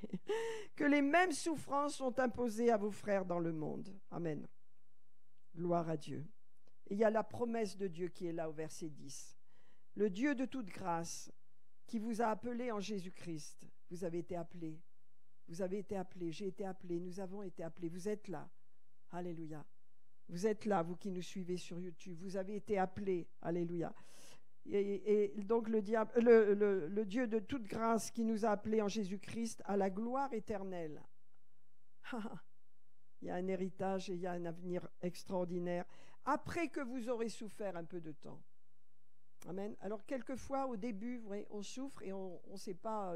Speaker 1: que les mêmes souffrances sont imposées à vos frères dans le monde. Amen. Gloire à Dieu. Et il y a la promesse de Dieu qui est là au verset 10. Le Dieu de toute grâce qui vous a appelé en Jésus-Christ. Vous avez été appelés. Vous avez été appelés. J'ai été appelé. Nous avons été appelés. Vous êtes là. Alléluia. Vous êtes là, vous qui nous suivez sur YouTube. Vous avez été appelés. Alléluia. Et donc le Dieu de toute grâce qui nous a appelés en Jésus-Christ à la gloire éternelle. Il y a un héritage et il y a un avenir extraordinaire après que vous aurez souffert un peu de temps. Amen. Alors quelquefois au début, on souffre et on ne sait pas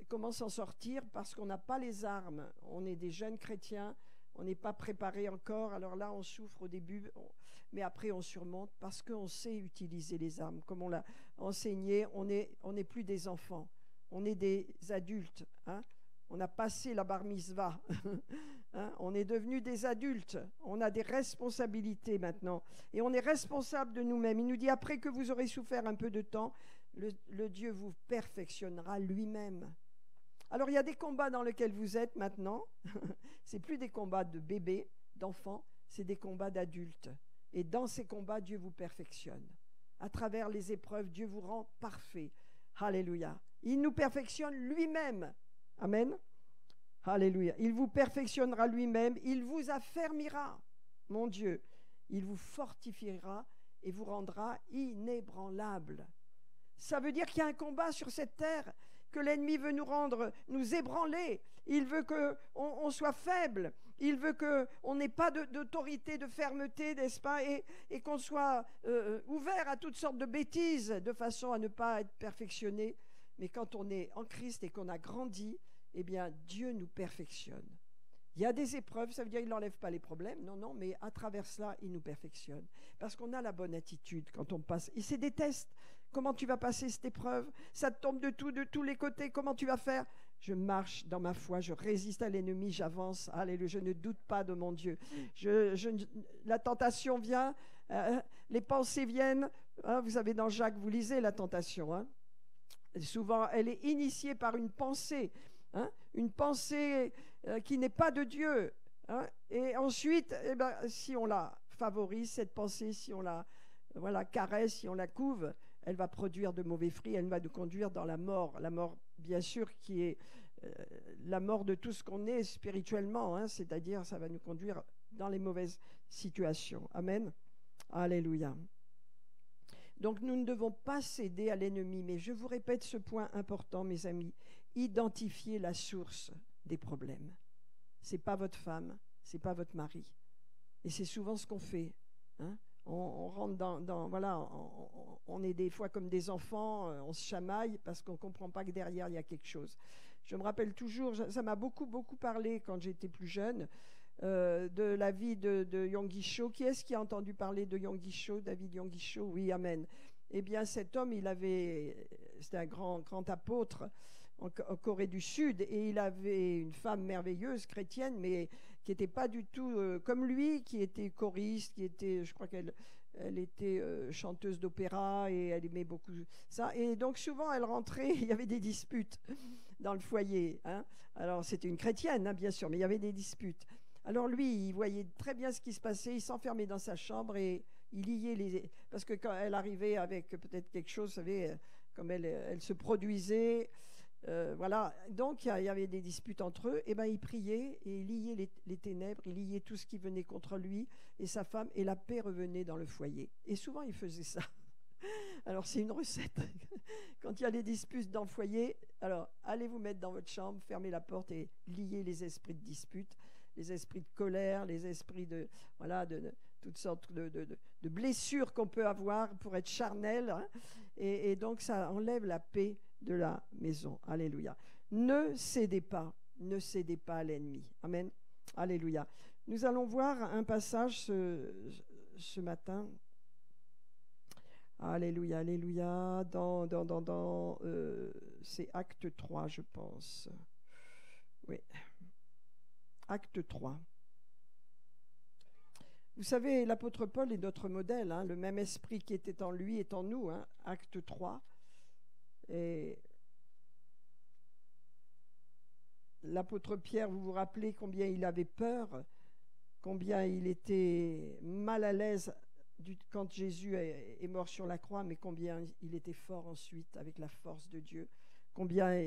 Speaker 1: comment s'en sortir parce qu'on n'a pas les armes. On est des jeunes chrétiens, on n'est pas préparés encore. Alors là, on souffre au début. Mais après, on surmonte parce qu'on sait utiliser les armes. Comme on l'a enseigné, on n'est plus des enfants. On est des adultes. Hein? On a passé la bar mitzvah. Hein? On est devenus des adultes. On a des responsabilités maintenant. Et on est responsable de nous-mêmes. Il nous dit, après que vous aurez souffert un peu de temps, le Dieu vous perfectionnera lui-même. Alors, il y a des combats dans lesquels vous êtes maintenant. Ce n'est plus des combats de bébés, d'enfants. C'est des combats d'adultes. Et dans ces combats, Dieu vous perfectionne. À travers les épreuves, Dieu vous rend parfait. Alléluia. Il nous perfectionne lui-même. Amen. Alléluia. Il vous perfectionnera lui-même. Il vous affermira. mon Dieu, il vous fortifiera et vous rendra inébranlable. Ça veut dire qu'il y a un combat sur cette terre, que l'ennemi veut nous rendre, nous ébranler. Il veut qu'on soit faible. Il veut qu'on n'ait pas d'autorité, de fermeté, n'est-ce pas, et qu'on soit ouvert à toutes sortes de bêtises, de façon à ne pas être perfectionné. Mais quand on est en Christ et qu'on a grandi, eh bien, Dieu nous perfectionne. Il y a des épreuves, ça veut dire qu'il n'enlève pas les problèmes, non, mais à travers cela, il nous perfectionne. Parce qu'on a la bonne attitude quand on passe. Et c'est des tests. Comment tu vas passer cette épreuve? Ça te tombe de tous les côtés, comment tu vas faire? Je marche dans ma foi, je résiste à l'ennemi, j'avance. Alléluia, je ne doute pas de mon Dieu. La tentation vient, les pensées viennent. Hein, vous savez, dans Jacques, vous lisez la tentation. Hein. Souvent, elle est initiée par une pensée. Hein, une pensée qui n'est pas de Dieu. Hein, et ensuite, eh ben, si on la favorise, cette pensée, si on la caresse, si on la couve, elle va produire de mauvais fruits, elle va nous conduire dans la mort. La mort, bien sûr, qui est la mort de tout ce qu'on est spirituellement, hein, c'est-à-dire ça va nous conduire dans les mauvaises situations. Amen. Alléluia. Donc nous ne devons pas céder à l'ennemi, mais je vous répète ce point important, mes amis, identifiez la source des problèmes. Ce n'est pas votre femme, ce n'est pas votre mari. Et c'est souvent ce qu'on fait. Hein. On rentre voilà, on est des fois comme des enfants, on se chamaille parce qu'on ne comprend pas que derrière il y a quelque chose. Je me rappelle toujours, ça m'a beaucoup parlé quand j'étais plus jeune, de la vie de Yonggi Cho. Qui est-ce qui a entendu parler de Yonggi Cho, David Yonggi Cho? Oui, amen. Eh bien, cet homme, c'était un grand apôtre en Corée du Sud, et il avait une femme merveilleuse, chrétienne, mais qui n'était pas du tout comme lui, qui était choriste, je crois qu'elle était chanteuse d'opéra, et elle aimait beaucoup ça. Et donc souvent, elle rentrait, il y avait des disputes dans le foyer. Hein. Alors, c'était une chrétienne, hein, bien sûr, mais il y avait des disputes. Alors lui, il voyait très bien ce qui se passait, il s'enfermait dans sa chambre et il liait parce que quand elle arrivait avec peut-être quelque chose, vous savez, comme elle se produisait, voilà. Donc il y avait des disputes entre eux, et ben il priait et il liait les ténèbres, il liait tout ce qui venait contre lui et sa femme, et la paix revenait dans le foyer. Et souvent il faisait ça. Alors c'est une recette. Quand il y a des disputes dans le foyer, alors allez vous mettre dans votre chambre, fermez la porte et liez les esprits de dispute, les esprits de colère, les esprits de toutes sortes de blessures qu'on peut avoir pour être charnel. Hein, et donc ça enlève la paix de la maison. Alléluia. Ne cédez pas à l'ennemi. Amen. Alléluia. Nous allons voir un passage ce matin. Alléluia, alléluia. C'est Acte 3, je pense. Oui. Acte 3. Vous savez, l'apôtre Paul est notre modèle. Hein, le même esprit qui était en lui est en nous. Hein, Acte 3. Et l'apôtre Pierre, vous vous rappelez combien il avait peur, combien il était mal à l'aise quand Jésus est mort sur la croix, mais combien il était fort ensuite avec la force de Dieu, combien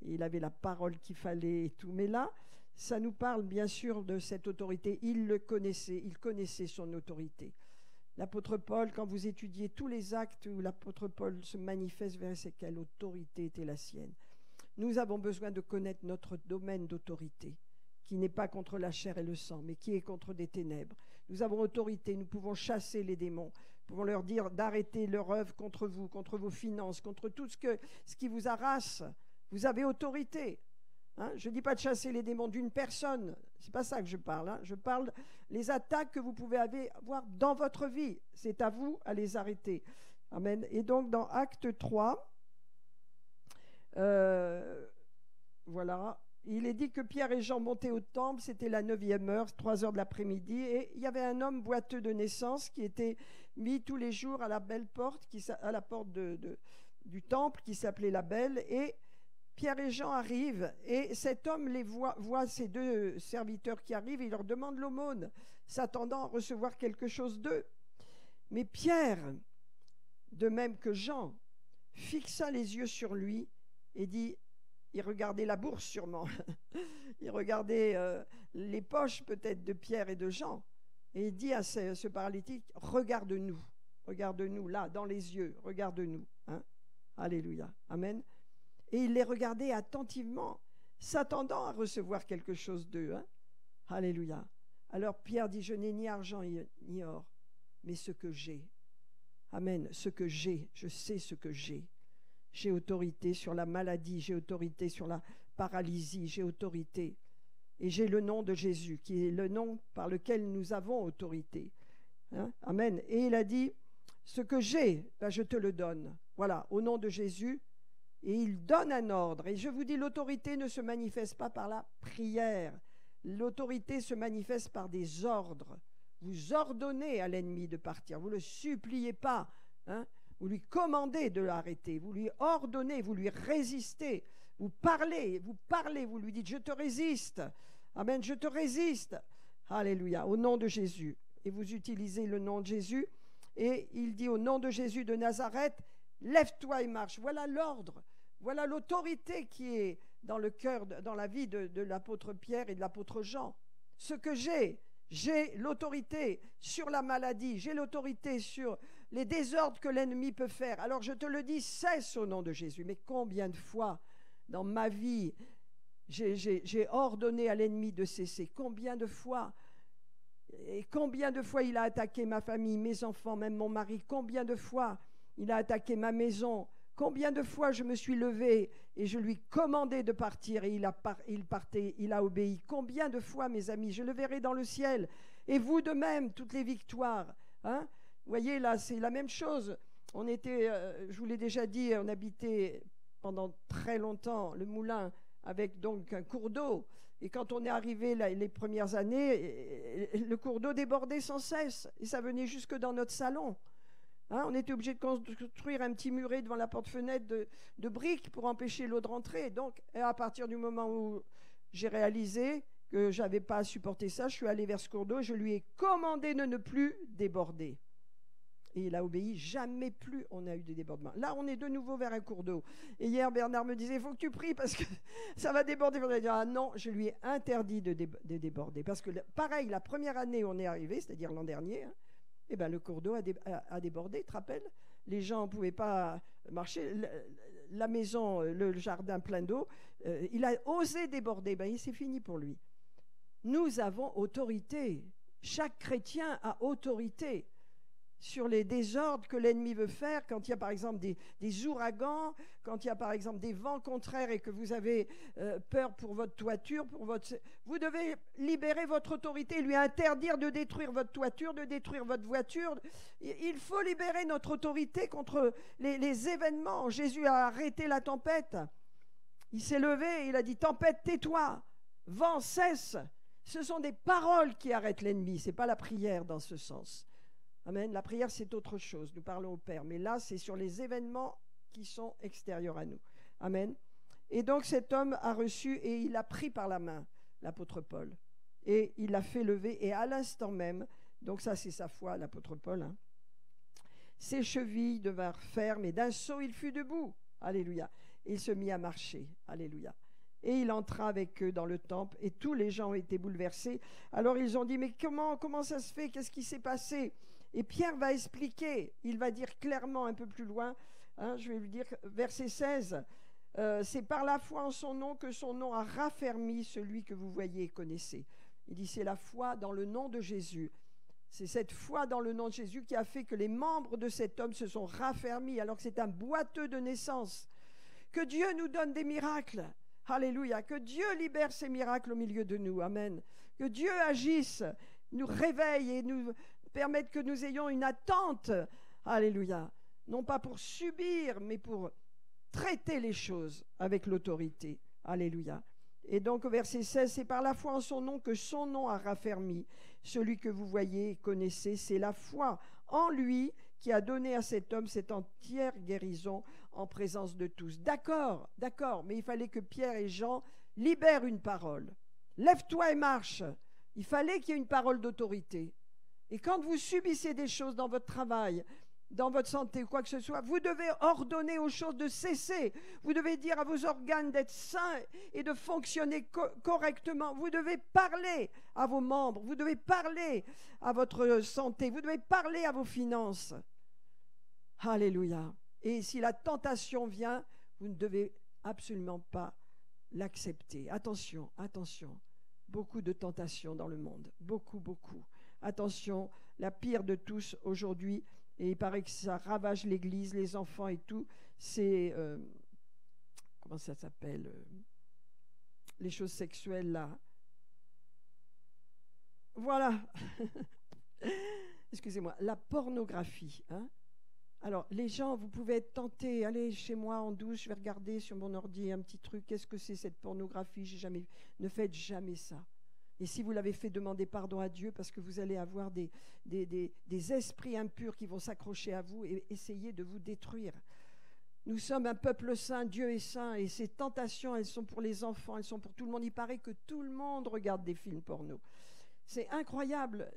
Speaker 1: il avait la parole qu'il fallait et tout. Mais là, ça nous parle bien sûr de cette autorité. Il connaissait son autorité. L'apôtre Paul, quand vous étudiez tous les actes où l'apôtre Paul se manifeste, verrez quelle autorité était la sienne. Nous avons besoin de connaître notre domaine d'autorité, qui n'est pas contre la chair et le sang, mais qui est contre des ténèbres. Nous avons autorité, nous pouvons chasser les démons, nous pouvons leur dire d'arrêter leur œuvre contre vous, contre vos finances, contre tout ce qui vous harasse. Vous avez autorité. Hein, je ne dis pas de chasser les démons d'une personne, c'est pas ça que je parle. Hein. Je parle les attaques que vous pouvez avoir dans votre vie. C'est à vous à les arrêter. Amen. Et donc dans Acte 3, voilà, il est dit que Pierre et Jean montaient au temple, c'était la 9e heure, 3 heures de l'après-midi, et il y avait un homme boiteux de naissance qui était mis tous les jours à la belle porte, à la porte du temple qui s'appelait la Belle, et Pierre et Jean arrivent, et cet homme voit ces deux serviteurs qui arrivent, et il leur demande l'aumône, s'attendant à recevoir quelque chose d'eux. Mais Pierre, de même que Jean, fixa les yeux sur lui et dit, il regardait la bourse sûrement, il regardait les poches peut-être de Pierre et de Jean, Et il dit à ce paralytique, regarde-nous là, dans les yeux, regarde-nous. Hein? Alléluia, amen. Et il les regardait attentivement, s'attendant à recevoir quelque chose d'eux. Hein? Alléluia. Alors Pierre dit, je n'ai ni argent ni or, mais ce que j'ai. Amen, ce que j'ai, je sais ce que j'ai. J'ai autorité sur la maladie, j'ai autorité sur la paralysie, j'ai autorité. Et j'ai le nom de Jésus, qui est le nom par lequel nous avons autorité. Hein? Amen. Et il a dit, ce que j'ai, ben je te le donne. Voilà, au nom de Jésus. Et il donne un ordre. Et je vous dis, l'autorité ne se manifeste pas par la prière. L'autorité se manifeste par des ordres. Vous ordonnez à l'ennemi de partir. Vous ne le suppliez pas. Hein? Vous lui commandez de l'arrêter. Vous lui ordonnez, vous lui résistez. Vous parlez, vous lui dites, je te résiste. Amen, je te résiste. Alléluia, au nom de Jésus. Et vous utilisez le nom de Jésus. Et il dit au nom de Jésus de Nazareth, lève-toi et marche. Voilà l'ordre. Voilà l'autorité qui est dans le cœur, dans la vie de l'apôtre Pierre et de l'apôtre Jean. Ce que j'ai l'autorité sur la maladie, j'ai l'autorité sur les désordres que l'ennemi peut faire. Alors je te le dis, cesse au nom de Jésus. Mais combien de fois dans ma vie, j'ai ordonné à l'ennemi de cesser? Combien de fois? Et combien de fois il a attaqué ma famille, mes enfants, même mon mari? Combien de fois il a attaqué ma maison? Combien de fois je me suis levée et je lui commandais de partir et il partait, il a obéi? Combien de fois, mes amis, je le verrai dans le ciel. Et vous de même, toutes les victoires. Hein? Vous voyez, là, c'est la même chose. On était, je vous l'ai déjà dit, on habitait pendant très longtemps le moulin avec donc un cours d'eau. Et quand on est arrivé les premières années, le cours d'eau débordait sans cesse. Et ça venait jusque dans notre salon. Hein, on était obligé de construire un petit muret devant la porte-fenêtre de briques pour empêcher l'eau de rentrer. Donc, à partir du moment où j'ai réalisé que je n'avais pas à supporter ça, je suis allée vers ce cours d'eau et je lui ai commandé de ne plus déborder. Et il a obéi, jamais plus on a eu de débordements. Là, on est de nouveau vers un cours d'eau. Et hier, Bernard me disait, il faut que tu pries parce que ça va déborder. Il dire, ah non, je lui ai interdit de déborder. Parce que, pareil, la première année où on est arrivé, c'est-à-dire l'an dernier, hein, eh ben, le cours d'eau a débordé, tu te rappelles? Les gens ne pouvaient pas marcher. La maison, le jardin plein d'eau, il a osé déborder. Ben, c'est fini pour lui. Nous avons autorité. Chaque chrétien a autorité sur les désordres que l'ennemi veut faire, quand il y a par exemple des ouragans, quand il y a par exemple des vents contraires et que vous avez peur pour votre toiture, vous devez libérer votre autorité, lui interdire de détruire votre toiture, de détruire votre voiture. Il faut libérer notre autorité contre les événements. Jésus a arrêté la tempête. Il s'est levé, il a dit, tempête, tais-toi, vent, cesse. Ce sont des paroles qui arrêtent l'ennemi, ce n'est pas la prière dans ce sens. Amen. La prière, c'est autre chose. Nous parlons au Père. Mais là, c'est sur les événements qui sont extérieurs à nous. Amen. Et donc, cet homme a reçu et il a pris par la main l'apôtre Paul. Et il l'a fait lever. Et à l'instant même, donc ça, c'est sa foi, l'apôtre Paul, hein, ses chevilles devinrent fermes et d'un saut, il fut debout. Alléluia. Et il se mit à marcher. Alléluia. Et il entra avec eux dans le temple et tous les gens ont été bouleversés. Alors, ils ont dit, mais comment ça se fait? Qu'est-ce qui s'est passé? Et Pierre va expliquer, il va dire clairement un peu plus loin, hein, je vais lui dire, verset 16, c'est par la foi en son nom que son nom a raffermi celui que vous voyez et connaissez. Il dit, c'est la foi dans le nom de Jésus. C'est cette foi dans le nom de Jésus qui a fait que les membres de cet homme se sont raffermis alors que c'est un boiteux de naissance. Que Dieu nous donne des miracles. Alléluia. Que Dieu libère ces miracles au milieu de nous. Amen. Que Dieu agisse, nous réveille et nous permettre que nous ayons une attente, alléluia, non pas pour subir, mais pour traiter les choses avec l'autorité, alléluia. Et donc au verset 16, c'est par la foi en son nom que son nom a raffermi celui que vous voyez et connaissez, c'est la foi en lui qui a donné à cet homme cette entière guérison en présence de tous. D'accord, mais il fallait que Pierre et Jean libèrent une parole. Lève-toi et marche. Il fallait qu'il y ait une parole d'autorité. Et quand vous subissez des choses dans votre travail, dans votre santé ou quoi que ce soit, vous devez ordonner aux choses de cesser. Vous devez dire à vos organes d'être sains et de fonctionner correctement. Vous devez parler à vos membres. Vous devez parler à votre santé. Vous devez parler à vos finances. Alléluia. Et si la tentation vient, vous ne devez absolument pas l'accepter. Attention, attention. Beaucoup de tentations dans le monde. Beaucoup, beaucoup. Attention, la pire de tous aujourd'hui, et il paraît que ça ravage l'Église, les enfants et tout, c'est, comment ça s'appelle, les choses sexuelles là. Voilà. Excusez-moi, la pornographie. Hein? Alors, les gens, vous pouvez être tentés, allez chez moi en douce, je vais regarder sur mon ordi un petit truc, qu'est-ce que c'est cette pornographie? Ne faites jamais ça. Et si vous l'avez fait, demandez pardon à Dieu parce que vous allez avoir des esprits impurs qui vont s'accrocher à vous et essayer de vous détruire. Nous sommes un peuple saint, Dieu est saint et ces tentations, elles sont pour les enfants, elles sont pour tout le monde. Il paraît que tout le monde regarde des films porno. C'est incroyable.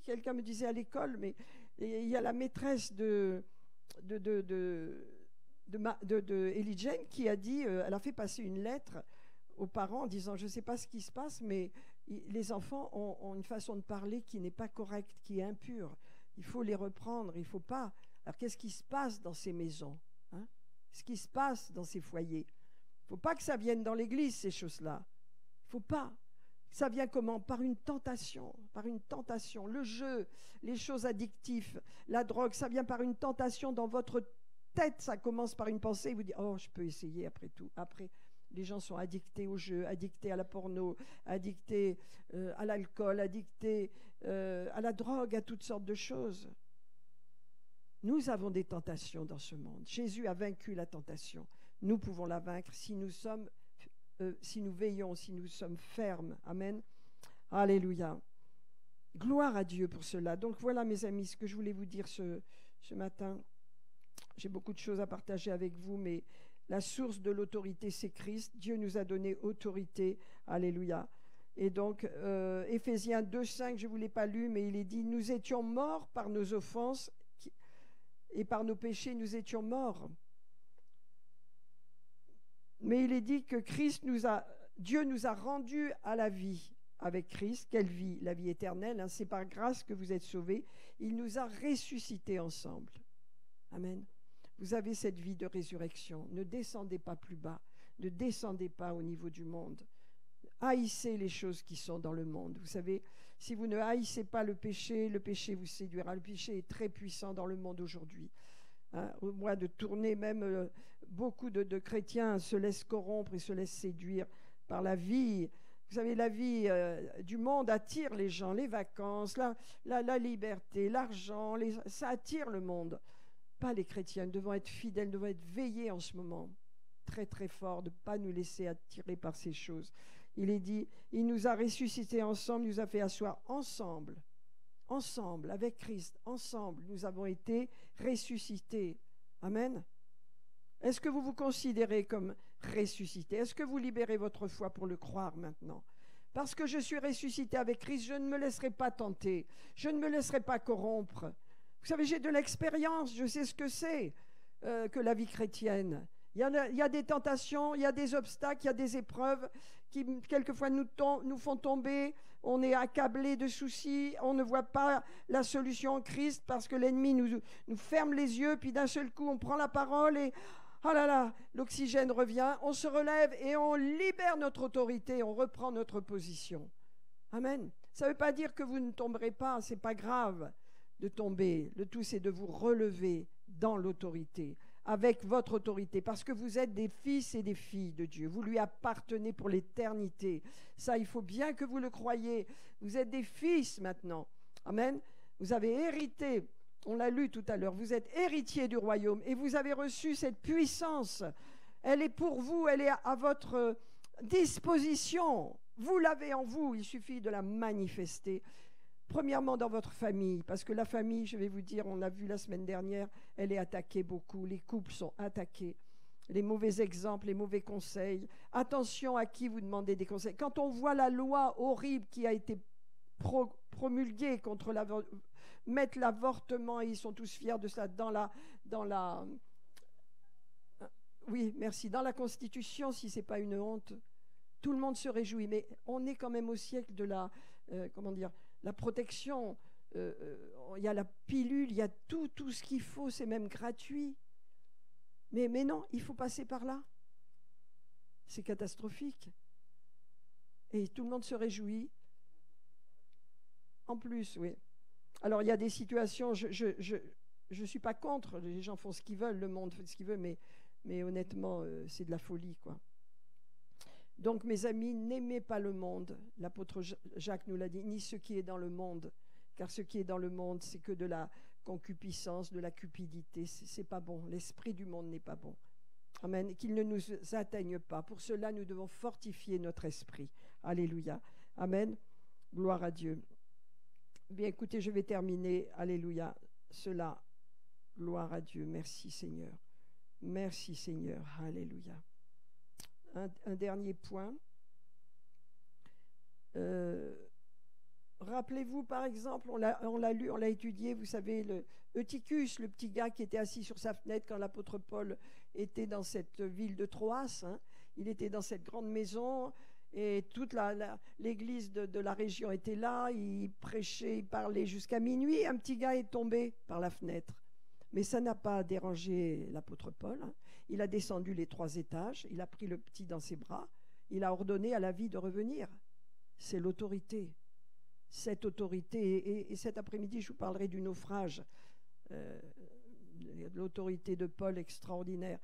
Speaker 1: Quelqu'un me disait à l'école, mais il y a la maîtresse de Ellie Jane qui a dit, elle a fait passer une lettre aux parents en disant je ne sais pas ce qui se passe, mais les enfants ont une façon de parler qui n'est pas correcte, qui est impure. Il faut les reprendre, il ne faut pas. Alors qu'est-ce qui se passe dans ces maisons, hein? Ce qui se passe dans ces foyers? Il ne faut pas que ça vienne dans l'église, ces choses-là. Il ne faut pas. Ça vient comment? Par une tentation, le jeu, les choses addictives, la drogue, ça vient par une tentation dans votre tête. Ça commence par une pensée, vous dites oh je peux essayer après tout. Après, les gens sont addictés au jeu, addictés à la porno, addictés à l'alcool, addictés à la drogue, à toutes sortes de choses. Nous avons des tentations dans ce monde. Jésus a vaincu la tentation. Nous pouvons la vaincre si nous veillons, si nous sommes fermes. Amen. Alléluia. Gloire à Dieu pour cela. Donc voilà mes amis, ce que je voulais vous dire ce matin. J'ai beaucoup de choses à partager avec vous, mais la source de l'autorité, c'est Christ. Dieu nous a donné autorité. Alléluia. Et donc, Éphésiens 2,5, je ne vous l'ai pas lu, mais il est dit, nous étions morts par nos offenses et par nos péchés, nous étions morts. Mais il est dit que Dieu nous a rendus à la vie avec Christ. Quelle vie? La vie éternelle. Hein, c'est par grâce que vous êtes sauvés. Il nous a ressuscités ensemble. Amen. Vous avez cette vie de résurrection. Ne descendez pas plus bas. Ne descendez pas au niveau du monde. Haïssez les choses qui sont dans le monde. Vous savez, si vous ne haïssez pas le péché vous séduira. Le péché est très puissant dans le monde aujourd'hui. Hein, au moins de tourner, même beaucoup de chrétiens se laissent corrompre et se laissent séduire par la vie. Vous savez, la vie du monde attire les gens, les vacances, la liberté, l'argent, ça attire le monde. Pas les chrétiens. Nous devons être fidèles, nous devons être veillés en ce moment, très très fort, de ne pas nous laisser attirer par ces choses. Il est dit, il nous a ressuscités ensemble, il nous a fait asseoir ensemble, avec Christ, ensemble, nous avons été ressuscités. Amen. Est-ce que vous vous considérez comme ressuscité? Est-ce que vous libérez votre foi pour le croire maintenant? Parce que je suis ressuscité avec Christ, je ne me laisserai pas tenter, je ne me laisserai pas corrompre. Vous savez, j'ai de l'expérience, je sais ce que c'est que la vie chrétienne. Il y a des tentations, il y a des obstacles, il y a des épreuves qui quelquefois nous font tomber. On est accablé de soucis, on ne voit pas la solution en Christ parce que l'ennemi nous ferme les yeux, puis d'un seul coup on prend la parole et oh là là, l'oxygène revient, on se relève et on libère notre autorité, on reprend notre position. Amen. Ça ne veut pas dire que vous ne tomberez pas, ce n'est pas grave de tomber. Le tout, c'est de vous relever dans l'autorité, avec votre autorité, parce que vous êtes des fils et des filles de Dieu. Vous lui appartenez pour l'éternité. Ça, il faut bien que vous le croyiez. Vous êtes des fils maintenant. Amen. Vous avez hérité, on l'a lu tout à l'heure, vous êtes héritiers du royaume et vous avez reçu cette puissance. Elle est pour vous, elle est à votre disposition. Vous l'avez en vous, il suffit de la manifester. Premièrement, dans votre famille, parce que la famille, je vais vous dire, on l'a vu la semaine dernière, elle est attaquée beaucoup. Les couples sont attaqués. Les mauvais exemples, les mauvais conseils. Attention à qui vous demandez des conseils. Quand on voit la loi horrible qui a été promulguée contre mettent l'avortement, et ils sont tous fiers de ça, oui, merci, dans la Constitution, si ce n'est pas une honte. Tout le monde se réjouit, mais on est quand même au siècle de la protection. Il y a la pilule, il y a tout ce qu'il faut, c'est même gratuit. Mais non, il faut passer par là. C'est catastrophique. Et tout le monde se réjouit. En plus, oui. Alors, il y a des situations, je suis pas contre, les gens font ce qu'ils veulent, le monde fait ce qu'il veut, mais honnêtement, c'est de la folie, quoi. Donc, mes amis, n'aimez pas le monde. L'apôtre Jacques nous l'a dit, ni ce qui est dans le monde. Car ce qui est dans le monde, c'est que de la concupiscence, de la cupidité. C'est pas bon. L'esprit du monde n'est pas bon. Amen. Qu'il ne nous atteigne pas. Pour cela, nous devons fortifier notre esprit. Alléluia. Amen. Gloire à Dieu. Bien, écoutez, je vais terminer. Alléluia. Cela, gloire à Dieu. Merci, Seigneur. Merci, Seigneur. Alléluia. Un dernier point. Rappelez-vous, par exemple, on l'a lu, on l'a étudié, vous savez, le Eutychus, le petit gars qui était assis sur sa fenêtre quand l'apôtre Paul était dans cette ville de Troas. Il était dans cette grande maison et toute l'église de la région était là. Il prêchait, il parlait jusqu'à minuit. Un petit gars est tombé par la fenêtre. Mais ça n'a pas dérangé l'apôtre Paul. Il a descendu les 3 étages, il a pris le petit dans ses bras, il a ordonné à la vie de revenir. C'est l'autorité. Cette autorité, et cet après-midi, je vous parlerai du naufrage, l'autorité de Paul extraordinaire.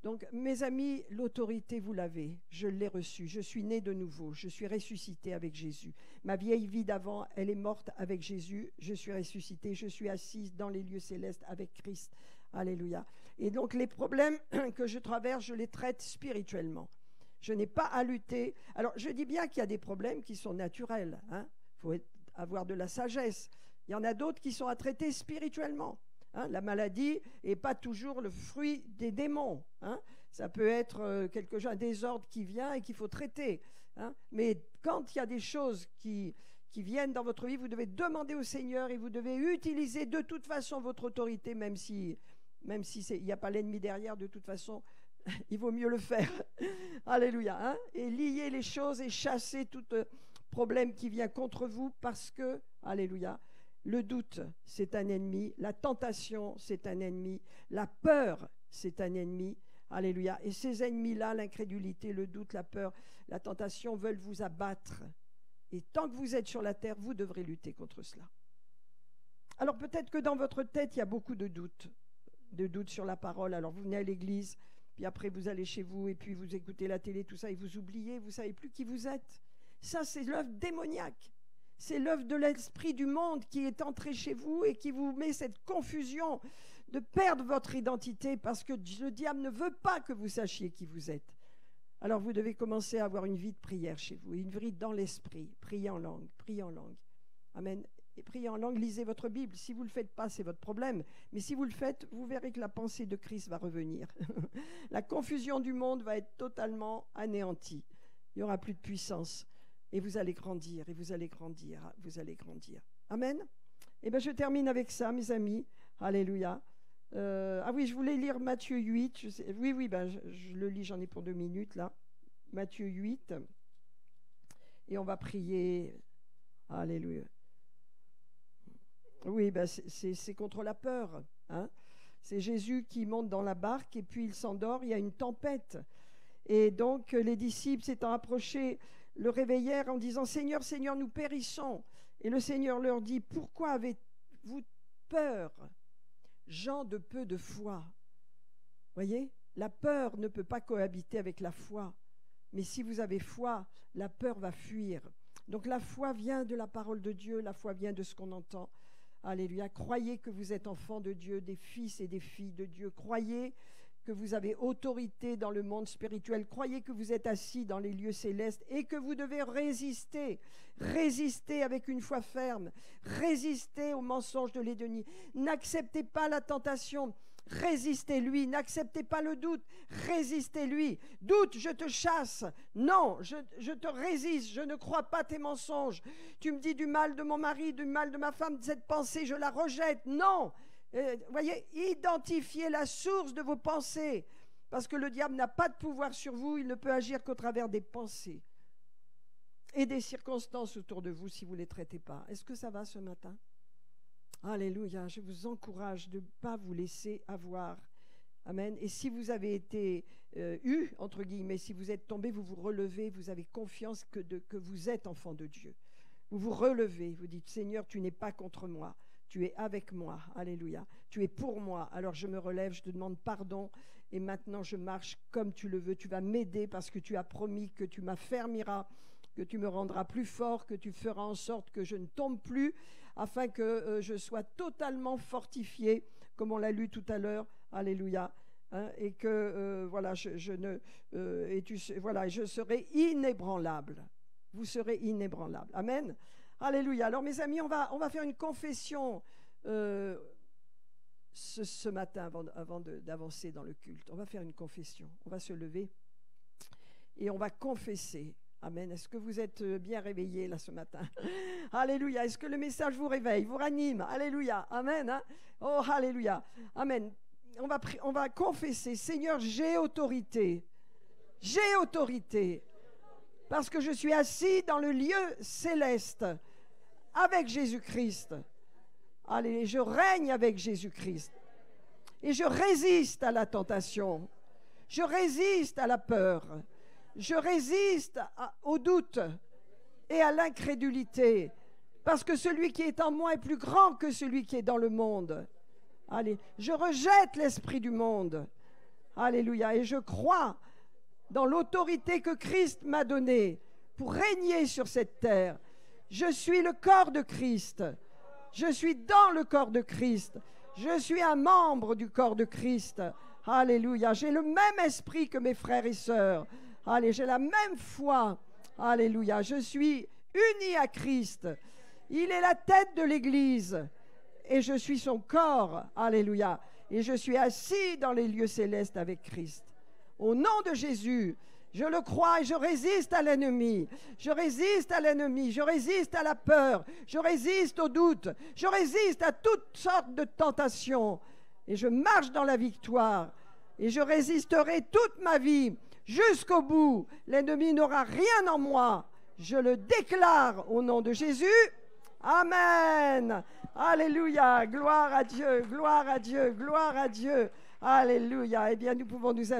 Speaker 1: Donc, mes amis, l'autorité, vous l'avez, je l'ai reçue, je suis né de nouveau, je suis ressuscité avec Jésus. Ma vieille vie d'avant, elle est morte avec Jésus, je suis ressuscité, je suis assise dans les lieux célestes avec Christ. Alléluia. Et donc, les problèmes que je traverse, je les traite spirituellement. Je n'ai pas à lutter. Alors, je dis bien qu'il y a des problèmes qui sont naturels, Il faut avoir de la sagesse. Il y en a d'autres qui sont à traiter spirituellement. La maladie n'est pas toujours le fruit des démons. Ça peut être un désordre qui vient et qu'il faut traiter. Mais quand il y a des choses qui viennent dans votre vie, vous devez demander au Seigneur et vous devez utiliser de toute façon votre autorité, même si il n'y a pas l'ennemi derrière, de toute façon, il vaut mieux le faire. Alléluia. Et lier les choses et chasser tout problème qui vient contre vous parce que, alléluia, le doute, c'est un ennemi. La tentation, c'est un ennemi. La peur, c'est un ennemi. Alléluia. Et ces ennemis-là, l'incrédulité, le doute, la peur, la tentation, veulent vous abattre. Et tant que vous êtes sur la terre, vous devrez lutter contre cela. Alors peut-être que dans votre tête, il y a beaucoup de doutes sur la parole. Alors vous venez à l'église, puis après vous allez chez vous, et puis vous écoutez la télé, tout ça, et vous oubliez, vous ne savez plus qui vous êtes. Ça, c'est l'œuvre démoniaque. C'est l'œuvre de l'esprit du monde qui est entré chez vous et qui vous met cette confusion de perdre votre identité parce que le diable ne veut pas que vous sachiez qui vous êtes. Alors vous devez commencer à avoir une vie de prière chez vous, une vie dans l'esprit. Priez en langue, priez en langue. Amen. Et priez en langue, lisez votre Bible. Si vous ne le faites pas, c'est votre problème. Mais si vous le faites, vous verrez que la pensée de Christ va revenir. La confusion du monde va être totalement anéantie. Il n'y aura plus de puissance. Et vous allez grandir, et vous allez grandir, vous allez grandir. Amen. Et bien je termine avec ça, mes amis. Alléluia. Ah oui, je voulais lire Matthieu 8. Oui, je le lis, j'en ai pour 2 minutes là. Matthieu 8. Et on va prier. Alléluia. Oui, c'est contre la peur. C'est Jésus qui monte dans la barque et puis il s'endort, il y a une tempête. Et donc les disciples s'étant approchés, le réveillèrent en disant « Seigneur, Seigneur, nous périssons ». Et le Seigneur leur dit « Pourquoi avez-vous peur, gens de peu de foi ?» Voyez, la peur ne peut pas cohabiter avec la foi. Mais si vous avez foi, la peur va fuir. Donc la foi vient de la parole de Dieu, la foi vient de ce qu'on entend. Alléluia. Croyez que vous êtes enfants de Dieu, des fils et des filles de Dieu. Croyez que vous avez autorité dans le monde spirituel. Croyez que vous êtes assis dans les lieux célestes et que vous devez résister. Résister avec une foi ferme. Résister aux mensonges de l'ennemi. N'acceptez pas la tentation. Résistez-lui, n'acceptez pas le doute, résistez-lui. Doute, je te chasse. Non, je te résiste, je ne crois pas tes mensonges. Tu me dis du mal de mon mari, du mal de ma femme, cette pensée, je la rejette. Non, voyez, identifiez la source de vos pensées, parce que le diable n'a pas de pouvoir sur vous, il ne peut agir qu'au travers des pensées et des circonstances autour de vous si vous ne les traitez pas. Est-ce que ça va ce matin? Alléluia, je vous encourage de ne pas vous laisser avoir. Amen. Et si vous avez été entre guillemets, si vous êtes tombé, vous vous relevez, vous avez confiance que vous êtes enfant de Dieu. Vous vous relevez, vous dites, Seigneur, tu n'es pas contre moi, tu es avec moi. Alléluia. Tu es pour moi. Alors je me relève, je te demande pardon et maintenant je marche comme tu le veux. Tu vas m'aider parce que tu as promis que tu m'affermiras, que tu me rendras plus fort, que tu feras en sorte que je ne tombe plus, afin que je sois totalement fortifié, comme on l'a lu tout à l'heure. Alléluia. Hein, et que voilà, je serai inébranlable. Vous serez inébranlable. Amen. Alléluia. Alors mes amis, on va faire une confession ce matin avant d'avancer dans le culte. On va faire une confession. On va se lever et on va confesser. Amen. Est-ce que vous êtes bien réveillés là ce matin? Alléluia. Est-ce que le message vous réveille, vous ranime? Alléluia. Amen. Hein? Oh, alléluia. Amen. On va confesser. Seigneur, j'ai autorité. J'ai autorité. Parce que je suis assis dans le lieu céleste avec Jésus-Christ. Allez, je règne avec Jésus-Christ. Et je résiste à la tentation. Je résiste à la peur. Je résiste au doute et à l'incrédulité, parce que celui qui est en moi est plus grand que celui qui est dans le monde. Allez, je rejette l'esprit du monde. Alléluia. Et je crois dans l'autorité que Christ m'a donnée pour régner sur cette terre. Je suis le corps de Christ. Je suis dans le corps de Christ. Je suis un membre du corps de Christ. Alléluia. J'ai le même esprit que mes frères et sœurs. Allez, j'ai la même foi. Alléluia. Je suis uni à Christ. Il est la tête de l'Église. Et je suis son corps. Alléluia. Et je suis assis dans les lieux célestes avec Christ. Au nom de Jésus, je le crois et je résiste à l'ennemi. Je résiste à l'ennemi. Je résiste à la peur. Je résiste au doute. Je résiste à toutes sortes de tentations. Et je marche dans la victoire. Et je résisterai toute ma vie. Jusqu'au bout, l'ennemi n'aura rien en moi. Je le déclare au nom de Jésus. Amen. Alléluia. Gloire à Dieu, gloire à Dieu, gloire à Dieu. Alléluia. Eh bien, nous pouvons nous